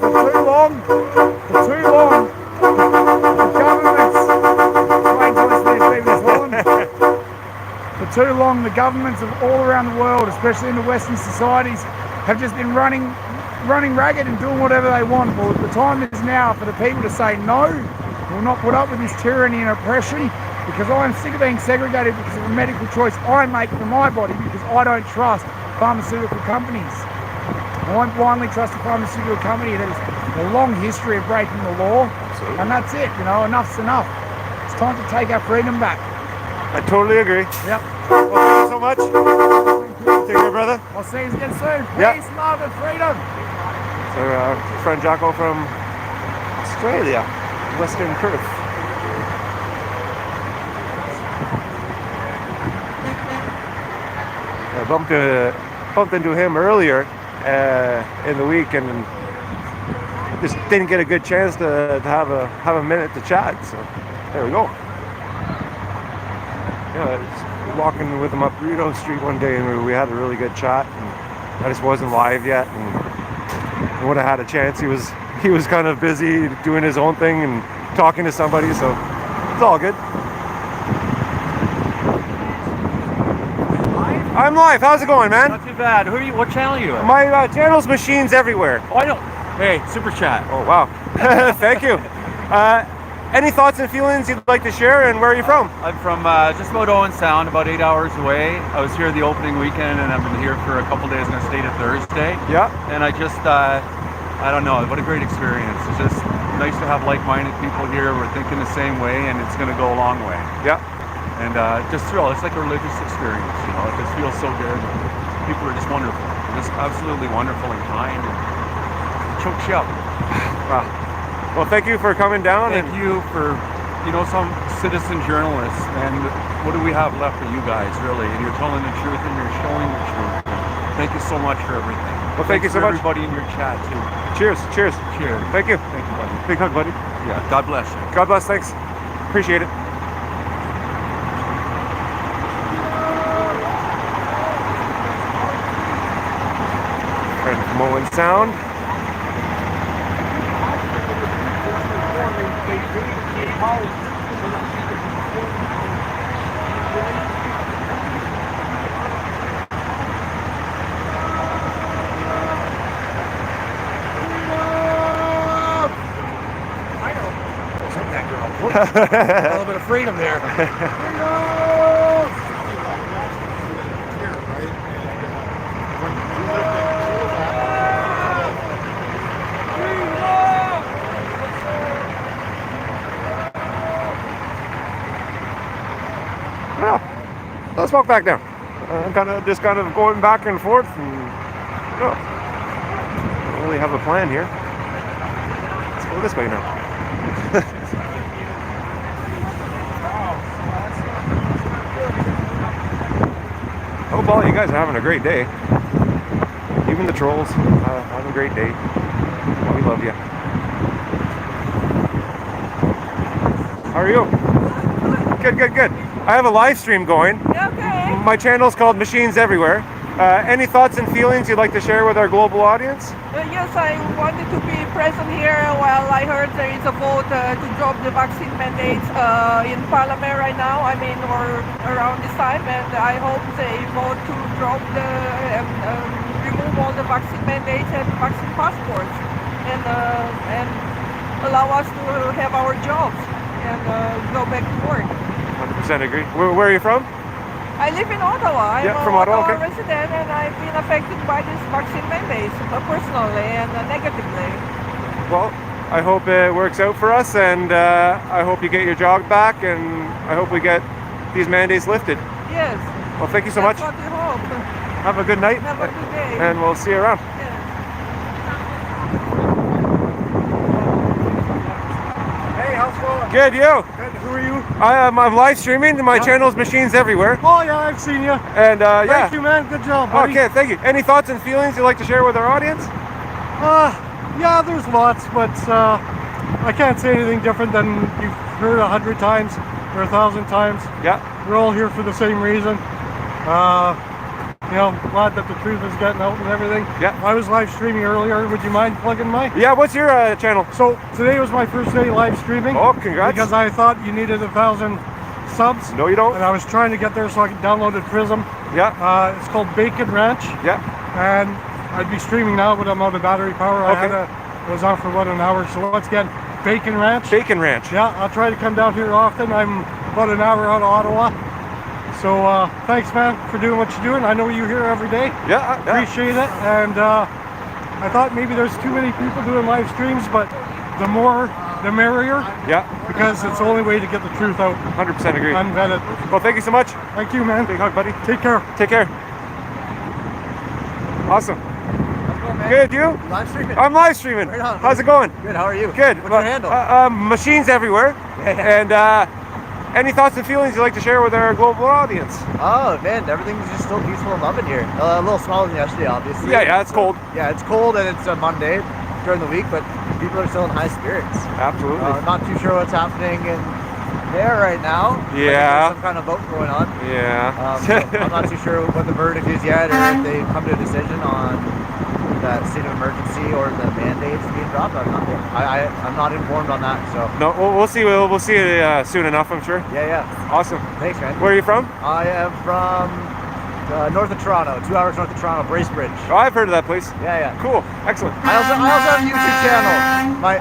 for too long, the governments, for too long the governments of all around the world, especially in the Western societies, have just been running ragged and doing whatever they want. Well, the time is now for the people to say no. We'll not put up with this tyranny and oppression because I'm sick of being segregated because of a medical choice I make for my body because I don't trust pharmaceutical companies. I won't blindly trust a pharmaceutical company that has a long history of breaking the law. Absolutely. And that's it, you know, enough's enough. It's time to take our freedom back.
I totally agree.
Yep.
Well, thank you so much. Take care, brother.
I'll see you again soon.
Yeah.
Peace, love, and freedom.
So our friend Jacko from Australia, Western Perth. I bumped into him earlier in the week and just didn't get a good chance to have a minute to chat. So there we go. Yeah, I was walking with him up Rideau Street one day and we had a really good chat. And I just wasn't live yet and would have had a chance. He was kind of busy doing his own thing and talking to somebody, so it's all good. I'm live. How's it going, man?
Not too bad. Who are you? What channel are you on?
My channel's Machines Everywhere.
Oh, I know. Hey, super chat.
Oh, wow. Thank you. Any thoughts and feelings you'd like to share, and where are you from?
I'm from just about Owen Sound, about 8 hours away. I was here the opening weekend, and I've been here for a couple days, and I stayed to Thursday.
Yeah.
And I just, I don't know, what a great experience. It's just nice to have like-minded people here. We're thinking the same way, and it's going to go a long way.
Yeah.
And just it's like a religious experience, you know. It just feels so good. People are just wonderful. They're just absolutely wonderful and kind, and chokes you up.
Wow. Well, thank you for coming down.
Thank you for, some citizen journalists. And what do we have left for you guys, really? And you're telling the truth and you're showing the truth. Thank you so much for everything.
Well, thank you so much.
Everybody in your chat, too.
Cheers. Cheers.
Cheers.
Thank you.
Thank you, buddy.
Big hug, buddy.
Yeah, God bless you.
God bless. Thanks. Appreciate it. Friend from Owen Sound.
A little bit of freedom there.
Well, let's walk back down. I'm kind of going back and forth, and I don't really have a plan here. Let's go this way now. I hope all you guys are having a great day. Even the trolls, have a great day. We love you. How are you? Good, good, good. I have a live stream going.
Okay.
My channel's called Machines Everywhere. Any thoughts and feelings you'd like to share with our global audience?
Yes, I wanted to be present here while I heard there is a vote to drop the vaccine mandates in Parliament right now, or around this time, and I hope they vote to drop remove all the vaccine mandates and vaccine passports, and allow us to have our jobs and go back to work.
100% agree. Where are you from?
I live in Ottawa. I'm
from
an
Ottawa, okay.
resident, and I've been affected by this vaccine mandates personally and negatively.
Well, I hope it works out for us, and I hope you get your job back, and I hope we get these mandates lifted.
Yes.
Well, thank you so much.
That's what we hope.
Have a good night.
Have a good day.
And we'll see you around.
Hey, how's it going?
Good, you?
Good. Who are you?
I'm live streaming. My channel's Machines Everywhere.
Oh yeah, I've seen you.
And yeah.
Thank you, man. Good job, buddy.
Okay, thank you. Any thoughts and feelings you'd like to share with our audience?
Yeah, there's lots, but I can't say anything different than you've heard 100 times or 1,000 times.
Yeah.
We're all here for the same reason. Glad that the truth is getting out and everything.
Yeah.
I was live streaming earlier. Would you mind plugging mine?
Yeah, what's your channel?
So today was my first day live streaming.
Oh, congrats.
Because I thought you needed 1,000 subs.
No, you don't.
And I was trying to get there, so I downloaded Prism.
Yeah.
It's called Bacon Ranch.
Yeah.
And I'd be streaming now, but I'm out of battery power.
Okay.
It was on for about an hour. So once again, Bacon Ranch.
Bacon Ranch.
Yeah, I'll try to come down here often. I'm about an hour out of Ottawa. So thanks, man, for doing what you're doing. I know you're here every day.
Yeah.
Appreciate it. And I thought maybe there's too many people doing live streams, but the more, the merrier.
Yeah.
Because it's the only way to get the truth out.
100% agree.
Unvetted.
Well, thank you so much.
Thank you, man.
Big hug, buddy.
Take care.
Take care. Awesome. Good, you?
Live streaming.
I'm live streaming.
Right on.
How's it going?
Good, how are you?
Good.
What's your handle?
Machines Everywhere. And any thoughts and feelings you'd like to share with our global audience?
Oh man, everything's just still peaceful and loving here. A little smaller than yesterday, obviously.
Yeah, it's cold.
Yeah, it's cold and it's a Monday during the week, but people are still in high spirits.
Absolutely.
Not too sure what's happening in there right now.
Yeah.
There's some kind of vote going on.
Yeah.
So I'm not too sure what the verdict is yet, or if they've come to a decision on that state of emergency or the mandates being dropped. I'm not informed on that. So
no, we'll see. We'll see it soon enough, I'm sure.
Yeah.
Awesome.
Thanks, man.
Where are you from?
I am from north of Toronto, 2 hours north of Toronto, Bracebridge.
Oh, I've heard of that place.
Yeah.
Cool. Excellent.
I also have a YouTube channel. My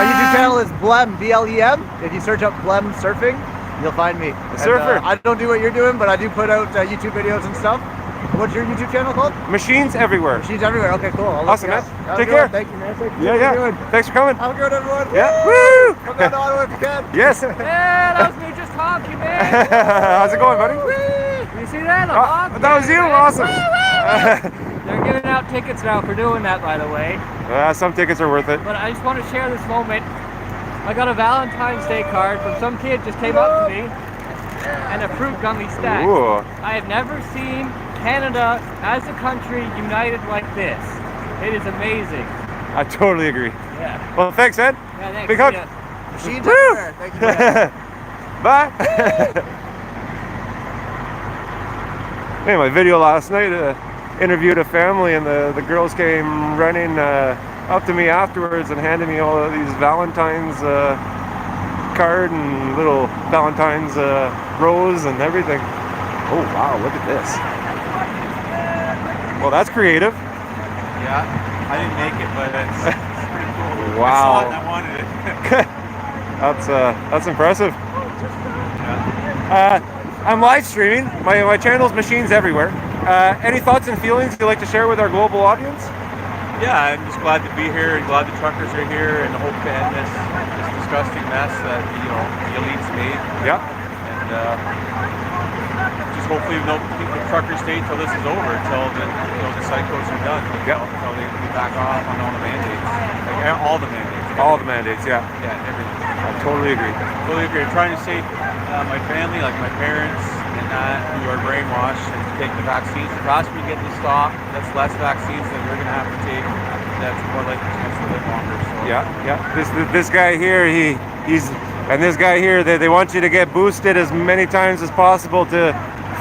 YouTube channel is Blem, BLEM. If you search up Blem Surfing, you'll find me.
Surfer.
I don't do what you're doing, but I do put out YouTube videos and stuff. What's your YouTube channel called?
Machines Everywhere.
Machines Everywhere. Okay, cool.
Awesome, man. Take care.
Thank you, man.
Yeah. Thanks for coming.
Have a good one, everyone.
Yeah.
Woo! Come down to Ottawa if you can.
Yes.
Yeah, that was me just honking, man.
How's it going, buddy?
You see that? The honk?
That was you. Awesome.
They're giving out tickets now for doing that, by the way.
Some tickets are worth it.
But I just want to share this moment. I got a Valentine's Day card from some kid just came up to me and a fruit gummy stack.
Ooh.
I have never seen Canada as a country united like this. It is amazing.
I totally agree.
Yeah.
Well, thanks, Ed.
Yeah, thanks.
Big hug.
Machines Everywhere. Thank you.
Bye. Hey, my video last night interviewed a family, and the girls came running up to me afterwards and handed me all of these Valentine's card and little Valentine's rose and everything. Oh wow, look at this. Well, that's creative.
Yeah, I didn't make it, but it's pretty cool.
Wow.
I saw it and I wanted it.
That's impressive. I'm live streaming. My channel's Machines Everywhere. Any thoughts and feelings you'd like to share with our global audience?
Yeah, I'm just glad to be here and glad the truckers are here and hope to end this disgusting mess that the elites made.
Yeah.
And just hopefully the truckers stay till this is over, until the psychos are done.
Yeah.
Until they back off on all the mandates. Like, all the mandates.
All the mandates, yeah.
Yeah, everything.
I totally agree.
Totally agree. I'm trying to save my family, like my parents and that, who are brainwashed and to take the vaccines. The faster we get this stopped, that's less vaccines that we're going to have to take. That's more likely chance to live longer. So.
Yeah. This guy here, this guy here, they want you to get boosted as many times as possible to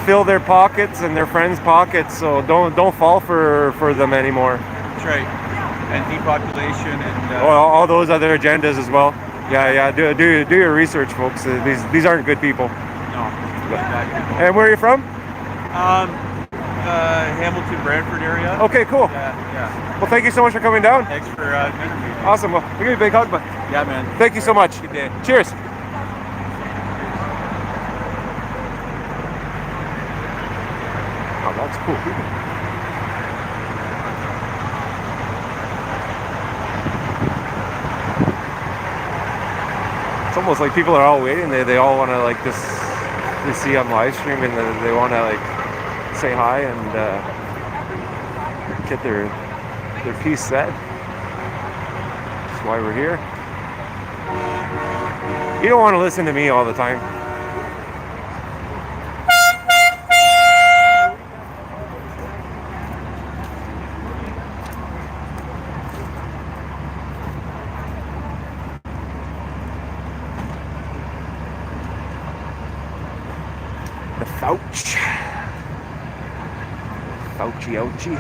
fill their pockets and their friends' pockets. So don't fall for them anymore.
That's right. And depopulation and
all those other agendas as well. Yeah. Do your research, folks. These aren't good people.
No. Exactly.
And where are you from?
Hamilton, Brantford area.
Okay, cool.
Yeah.
Well, thank you so much for coming down.
Thanks for the interview.
Awesome. Well, give me a big hug, man.
Yeah, man.
Thank you so much.
Good day.
Cheers. Oh, that's cool. It's almost like people are all waiting. They all want to like this. They see I'm live streaming and they want to like say hi and get their piece said. That's why we're here. You don't want to listen to me all the time. The Fauci. Fauci ouchie.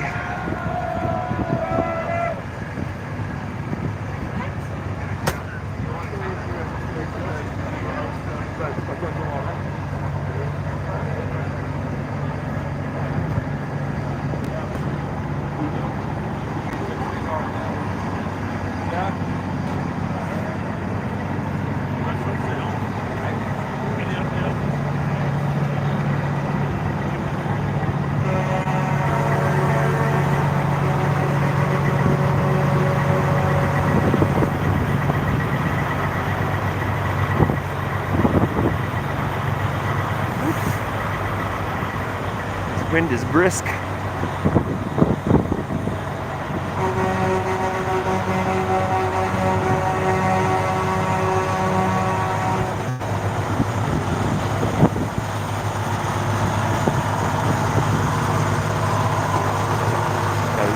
Wind is brisk. These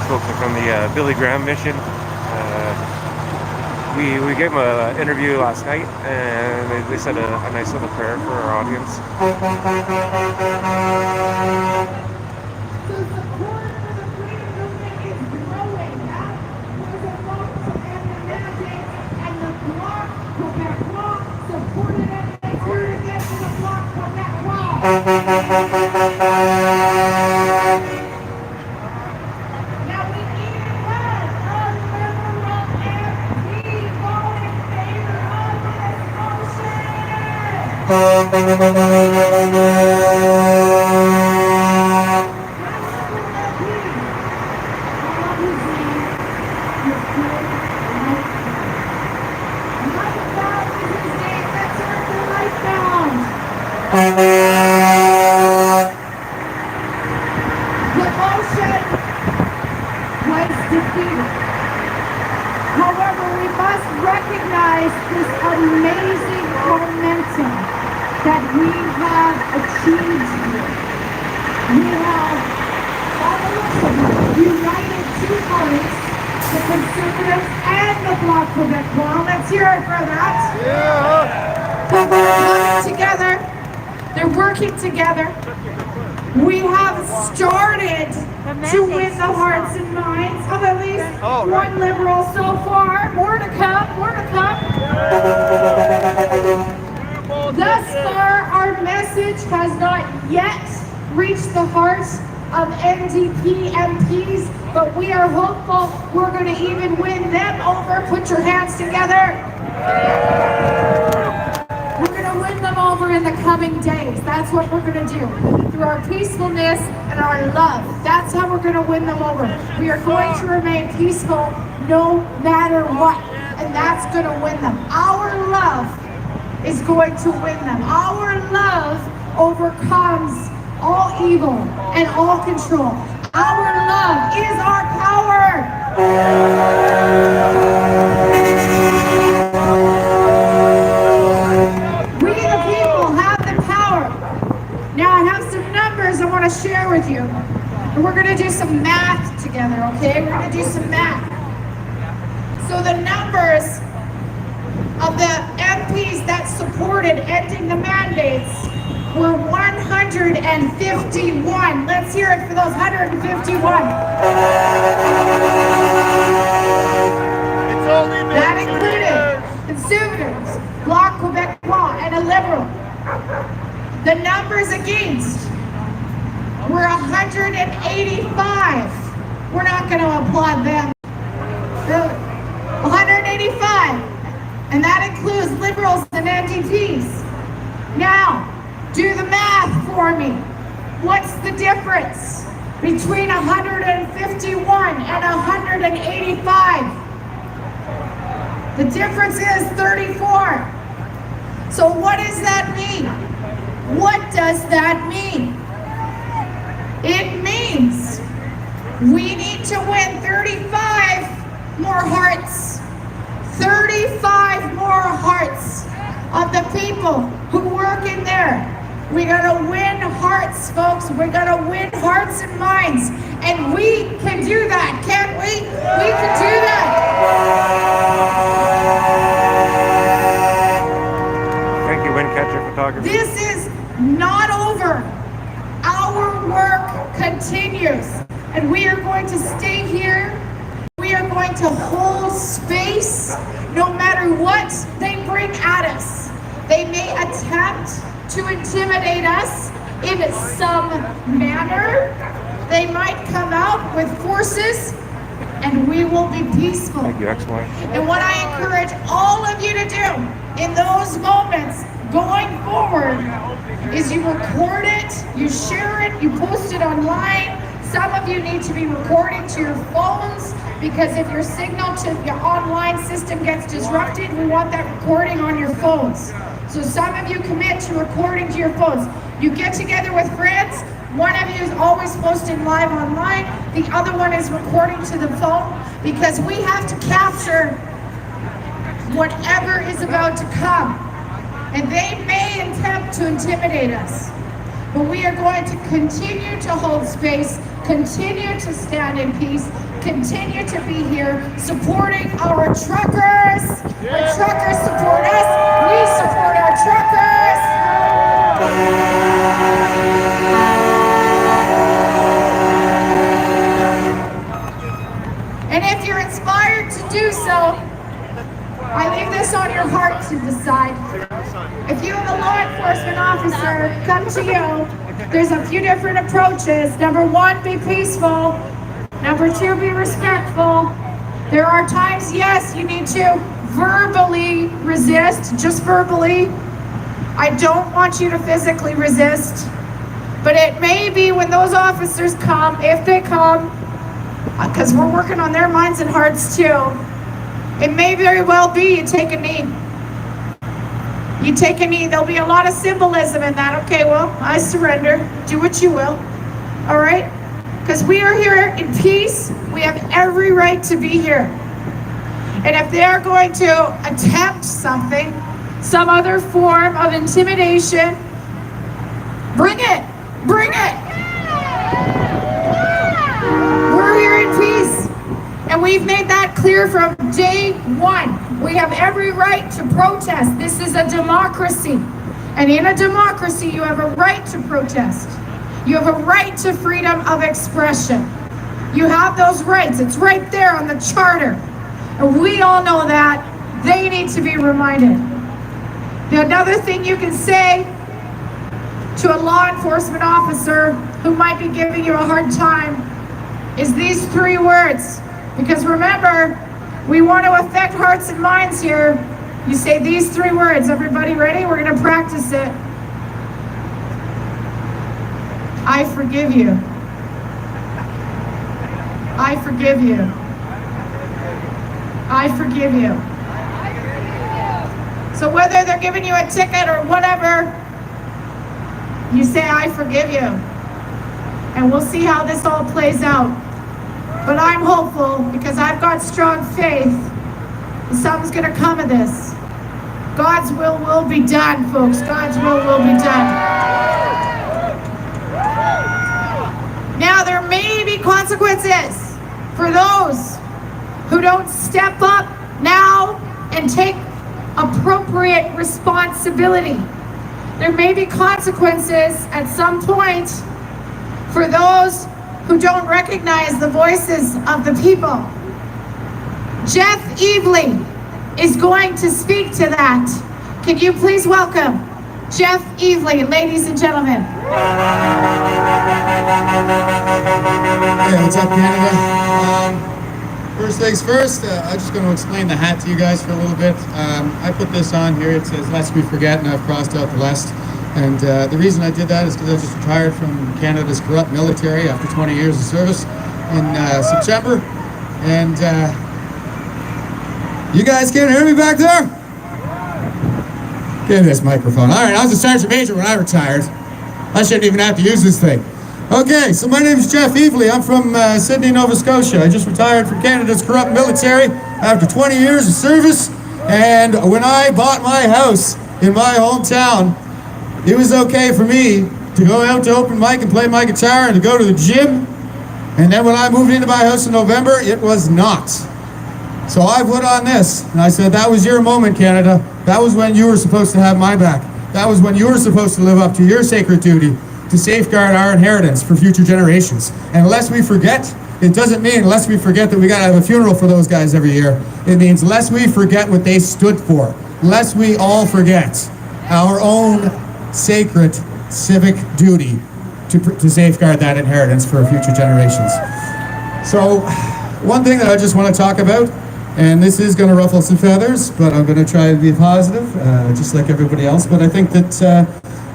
folks are from the Billy Graham mission. We gave them an interview last night, and they said a nice little prayer for our audience.
However, we must recognize this amazing momentum that we have achieved here. We have, by the looks of it, united two parties, the Conservatives and the Bloc Québécois. Let's hear it for that. Yeah. They're coming together. They're working together. We have started to win the hearts and minds of at least one Liberal so far. More to come, more to come. Thus far, our message has not yet reached the hearts of NDP MPs but we are hopeful we're going to even win them over. Put your hands together. We're going to win them over in the coming days. That's what we're going to do. Through our peacefulness and our love. That's how we're going to win them over. We are going to remain peaceful no matter what. And that's going to win them. Our love is going to win them. Our love overcomes all evil and all control. Our love is our power. We the people have the power. Now I have some numbers I want to share with you. And we're going to do some math together, okay? We're going to do some math. So the numbers of the MPs that supported ending the mandates were 151. Let's hear it for those 151. That included Conservatives, Bloc Québécois, and a Liberal. The numbers against were 185. We're not going to applaud them. 185. And that includes Liberals and NDPs. Now, do the math for me. What's the difference between 151 and 185? The difference is 34. So what does that mean? What does that mean? It means we need to win 35 more hearts. 35 more hearts of the people who work in there. We're gonna win hearts, folks. We're gonna win hearts and minds. And we can do that, can't we? We can do that.
Thank you, Windcatcher Photography.
This is not over. Our work continues. And we are going to stay here. We are going to hold space no matter what they bring at us. They may attempt to intimidate us in some manner. They might come out with forces, and we will be peaceful.
Thank you, ex-wife.
And what I encourage all of you to do in those moments going forward is you record it, you share it, you post it online. Some of you need to be recording to your phones, because if your signal to your online system gets disrupted, we want that recording on your phones. So some of you commit to recording to your phones. You get together with friends, one of you is always posting live online, the other one is recording to the phone, because we have to capture whatever is about to come. And they may attempt to intimidate us. But we are going to continue to hold space, continue to stand in peace, continue to be here supporting our truckers. Our truckers support us. We support our truckers. And if you're inspired to do so, I leave this on your heart to decide. If you have a law enforcement officer come to you, there's a few different approaches. Number one, be peaceful. Number two, be respectful. There are times, yes, you need to verbally resist, just verbally. I don't want you to physically resist. But it may be when those officers come, if they come, because we're working on their minds and hearts too, it may very well be you take a knee. You take a knee. There'll be a lot of symbolism in that. Okay, well, I surrender. Do what you will. All right? Because we are here in peace. We have every right to be here. And if they are going to attempt something, some other form of intimidation, bring it. Bring it. We're here in peace. And we've made that clear from day one. We have every right to protest. This is a democracy. And in a democracy, you have a right to protest. You have a right to freedom of expression. You have those rights. It's right there on the charter. And we all know that. They need to be reminded. Another thing you can say to a law enforcement officer who might be giving you a hard time is these 3 words. Because remember, we want to affect hearts and minds here. You say these 3 words. Everybody ready? We're going to practice it. I forgive you. I forgive you. I forgive you. So whether they're giving you a ticket or whatever, you say, I forgive you. And we'll see how this all plays out. But I'm hopeful because I've got strong faith that something's going to come of this. God's will be done, folks. God's will be done. Now, there may be consequences for those who don't step up now and take appropriate responsibility. There may be consequences at some point for those who don't recognize the voices of the people. Jeff Evely is going to speak to that. Can you please welcome Jeff Evely, ladies and gentlemen.
Hey, what's up, Canada? First things first, I'm just going to explain the hat to you guys for a little bit. I put this on here, it says lest we forget, and I've crossed out the lest. And the reason I did that is because I just retired from Canada's corrupt military after 20 years of service in September. And you guys can't hear me back there? Give me this microphone. All right, I was a sergeant major when I retired. I shouldn't even have to use this thing. Okay, so my name is Jeff Evely. I'm from Sydney, Nova Scotia. I just retired from Canada's corrupt military after 20 years of service. And when I bought my house in my hometown, it was okay for me to go out to open mic and play my guitar and to go to the gym. And then when I moved into my house in November, it was not. So I put on this, and I said, that was your moment, Canada. That was when you were supposed to have my back. That was when you were supposed to live up to your sacred duty to safeguard our inheritance for future generations. And unless we forget, it doesn't mean unless we forget that we gotta have a funeral for those guys every year. It means lest we forget what they stood for. Lest we all forget our own sacred civic duty to safeguard that inheritance for future generations. So, one thing that I just want to talk about, and this is going to ruffle some feathers, but I'm going to try to be positive, just like everybody else, but I think that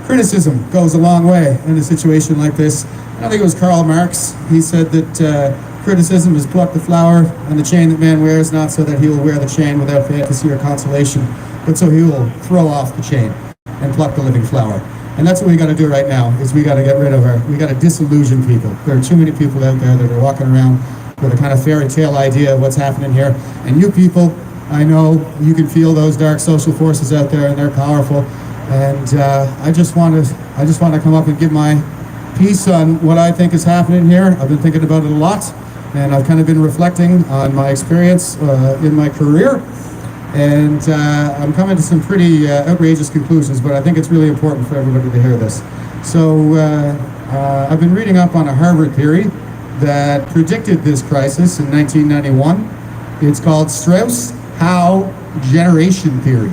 criticism goes a long way in a situation like this. I think it was Karl Marx. He said that criticism is pluck the flower and the chain that man wears, not so that he will wear the chain without fantasy or consolation, but so he will throw off the chain and pluck the living flower. And that's what we got to do right now, is we got to get rid of we got to disillusion people. There are too many people out there that are walking around with a kind of fairy tale idea of what's happening here. And you people, I know you can feel those dark social forces out there, and they're powerful. And I just want to come up and give my piece on what I think is happening here. I've been thinking about it a lot, and I've kind of been reflecting on my experience in my career. And I'm coming to some pretty outrageous conclusions, but I think it's really important for everybody to hear this. So I've been reading up on a Harvard theory that predicted this crisis in 1991. It's called Strauss-Howe generation theory.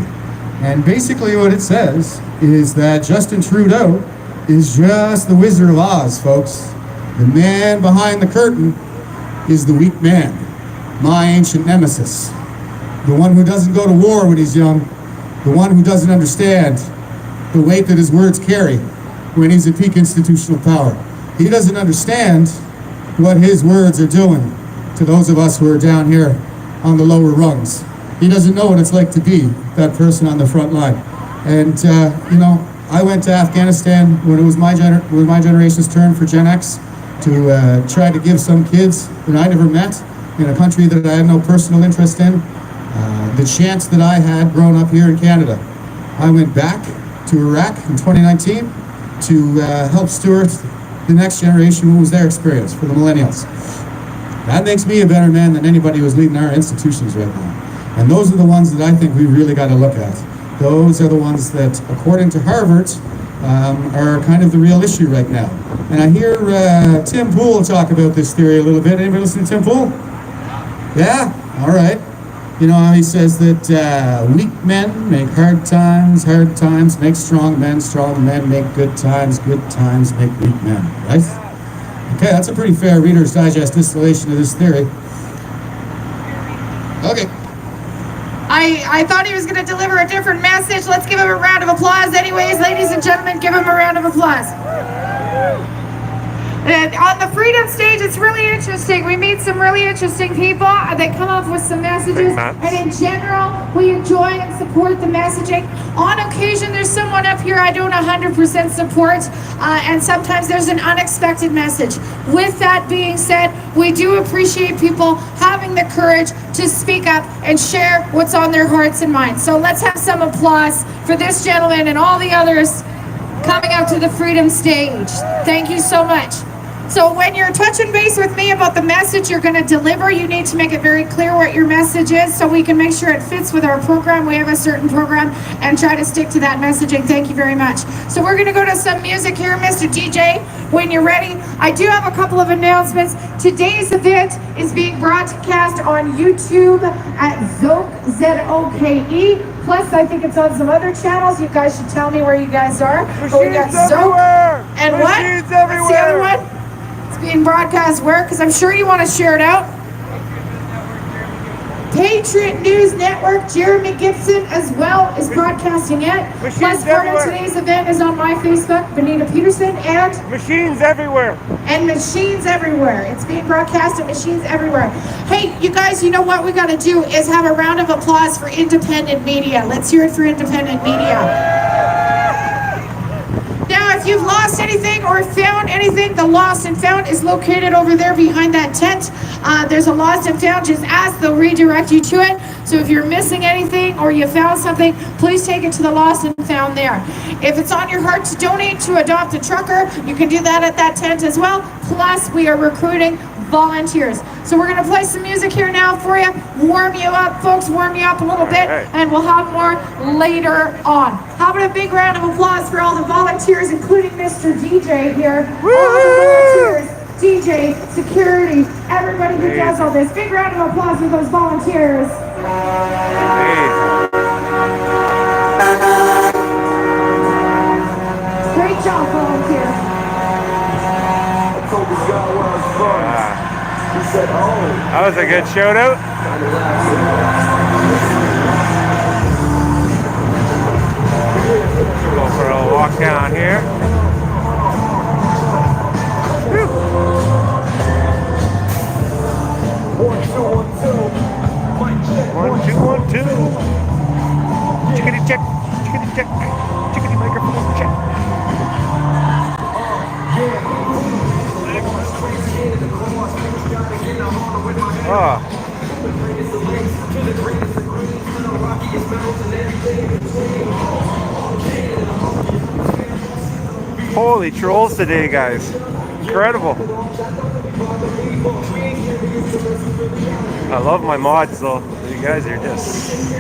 And basically what it says is that Justin Trudeau is just the Wizard of Oz, folks. The man behind the curtain is the weak man, my ancient nemesis. The one who doesn't go to war when he's young, the one who doesn't understand the weight that his words carry when he's at peak institutional power. He doesn't understand what his words are doing to those of us who are down here on the lower rungs. He doesn't know what it's like to be that person on the front line. And you know, I went to Afghanistan when it was my generation's turn for Gen X to try to give some kids that I never met in a country that I had no personal interest in the chance that I had growing up here in Canada. I went back to Iraq in 2019 to help steward the next generation. What was their experience for the millennials? That makes me a better man than anybody who's leading our institutions right now. And those are the ones that I think we really got to look at. Those are the ones that, according to Harvard, are kind of the real issue right now. And I hear Tim Pool talk about this theory a little bit. Anybody listen to Tim Pool? Yeah? All right. You know how he says that weak men make hard times make strong men make good times make weak men, right? Okay, that's a pretty fair Reader's Digest distillation of this theory. Okay.
I thought he was going to deliver a different message. Let's give him a round of applause anyways. Ladies and gentlemen, give him a round of applause. And on the Freedom stage, it's really interesting. We meet some really interesting people that come up with some messages. And in general, we enjoy and support the messaging. On occasion, there's someone up here I don't 100% support. And sometimes there's an unexpected message. With that being said, we do appreciate people having the courage to speak up and share what's on their hearts and minds. So let's have some applause for this gentleman and all the others coming out to the Freedom stage. Thank you so much. So when you're touching base with me about the message you're going to deliver, you need to make it very clear what your message is so we can make sure it fits with our program. We have a certain program and try to stick to that messaging. Thank you very much. So we're going to go to some music here, Mr. DJ, when you're ready. I do have a couple of announcements. Today's event is being broadcast on YouTube at Zoke, Z-O-K-E. Plus, I think it's on some other channels. You guys should tell me where you guys are. But we got Zoke and what? What's the other one? It's being broadcast where? Because I'm sure you want to share it out. Patriot News Network, Jeremy Gibson as well is broadcasting it. Plus, part of today's event is on my Facebook, Benita Peterson, and
Machines Everywhere.
And Machines Everywhere. It's being broadcast at Machines Everywhere. Hey, you guys, you know what we got to do is have a round of applause for independent media. Let's hear it for independent media. Now, if you've lost anything or found anything, the lost and found is located over there behind that tent. There's a lost and found. Just ask, they'll redirect you to it. So if you're missing anything or you found something, please take it to the lost and found there. If it's on your heart to donate to Adopt a Trucker, you can do that at that tent as well. Plus, we are recruiting volunteers. So we're going to play some music here now for you, warm you up, folks, warm you up a little bit, and we'll have more later on. How about a big round of applause for all the volunteers, including Mr. DJ here. All the volunteers, DJ, security, everybody who does all this. Big round of applause for those volunteers. Great job, volunteers.
That was a good shout out. Go for a walk down here. One, two, one, two. Chickadee check, chickadee check, chickadee microphone check. Holy trolls today, guys. Incredible. I love my mods though. You guys are just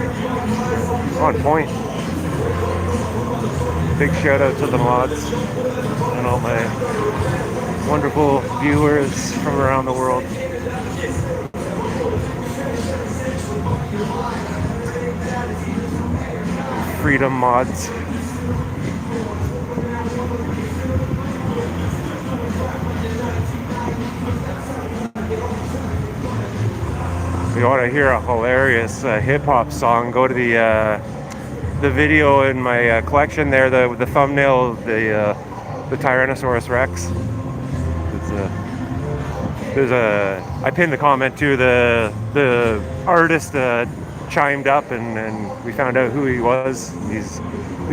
on point. Big shout out to the mods and all my wonderful viewers from around the world. Freedom mods. If you want to hear a hilarious hip-hop song, go to the video in my collection there, the thumbnail, the Tyrannosaurus Rex. I pinned the comment too. The artist chimed up and we found out who he was. He's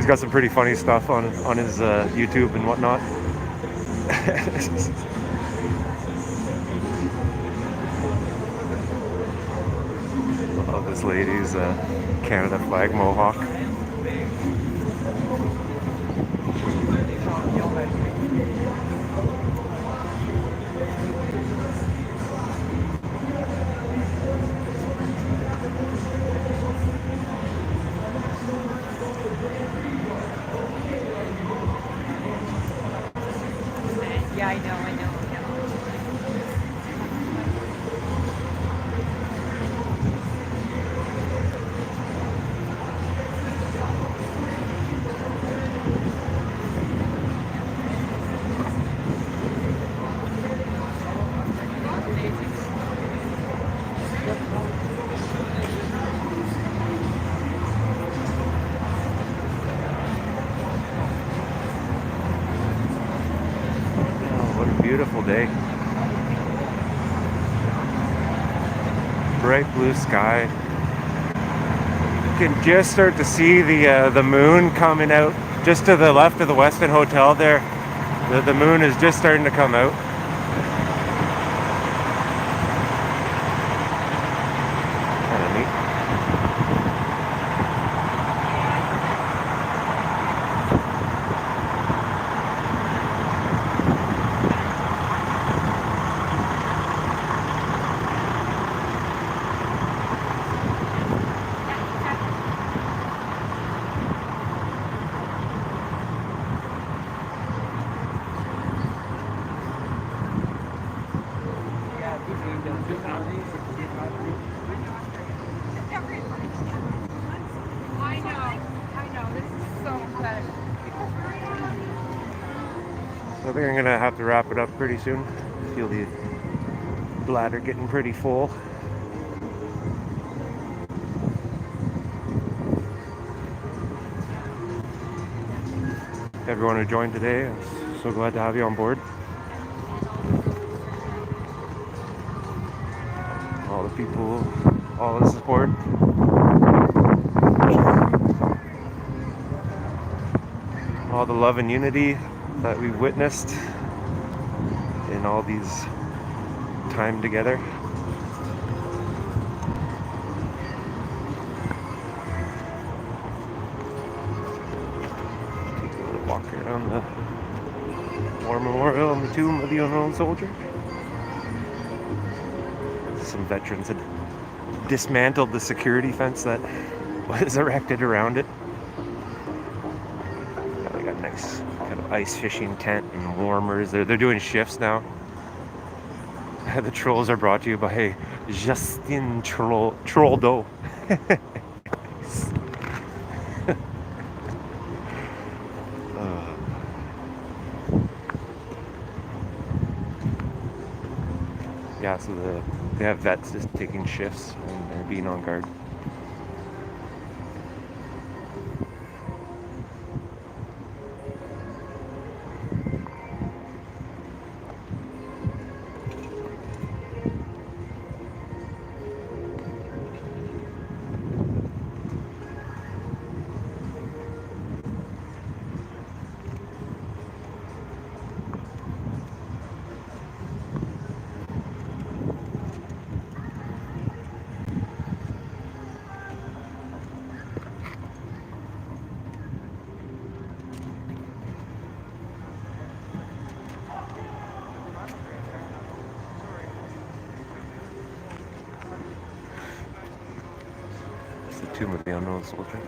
got some pretty funny stuff on his YouTube and whatnot. Oh, this lady's Canada flag mohawk.
Yeah, I know.
What a beautiful day. Bright blue sky. You can just start to see the moon coming out just to the left of the Westin Hotel there. The moon is just starting to come out. Kind of neat. I think I'm gonna have to wrap it up pretty soon. I feel the bladder getting pretty full. Everyone who joined today, I'm so glad to have you on board. All the people, all the support. All the love and unity that we witnessed in all these time together. Take a little walk around the War Memorial and the Tomb of the Unknown Soldier. Some veterans had dismantled the security fence that was erected around it. They got a nice kind of ice fishing tent and warmers. They're doing shifts now. The trolls are brought to you by Justin Trudeau. Yeah, so they have vets just taking shifts and they're being on guard. Tomb of the Unknown Soldier.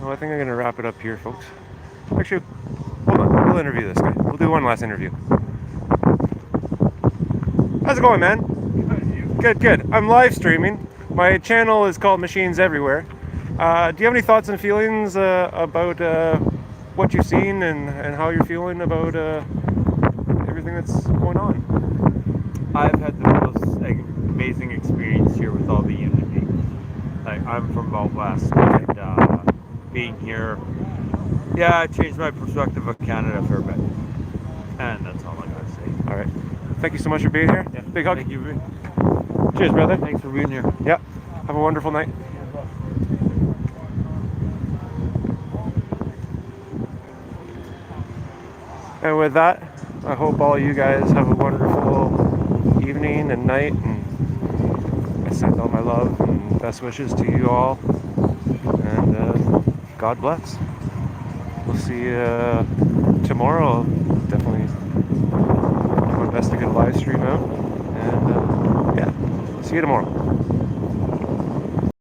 Well, I think I'm going to wrap it up here, folks. Actually, hold on. We'll interview this guy. We'll do one last interview. How's it going, man? Good, good. I'm live streaming. My channel is called Machines Everywhere. Do you have any thoughts and feelings about what you've seen and how you're feeling about everything that's going on?
I've had the most amazing experience here with all the unity. Like, I'm from out west, and being here, yeah, it changed my perspective of Canada for a bit. And that's all I gotta say.
All right. Thank you so much for being here.
Yeah.
Big hug.
Thank you.
Cheers, brother.
Thanks for being here.
Yeah. Have a wonderful night. And with that, I hope all you guys have a wonderful evening and night, and I send all my love and best wishes to you all, and God bless. We'll see you tomorrow. Definitely do my best to get a live stream out, and yeah, see you tomorrow.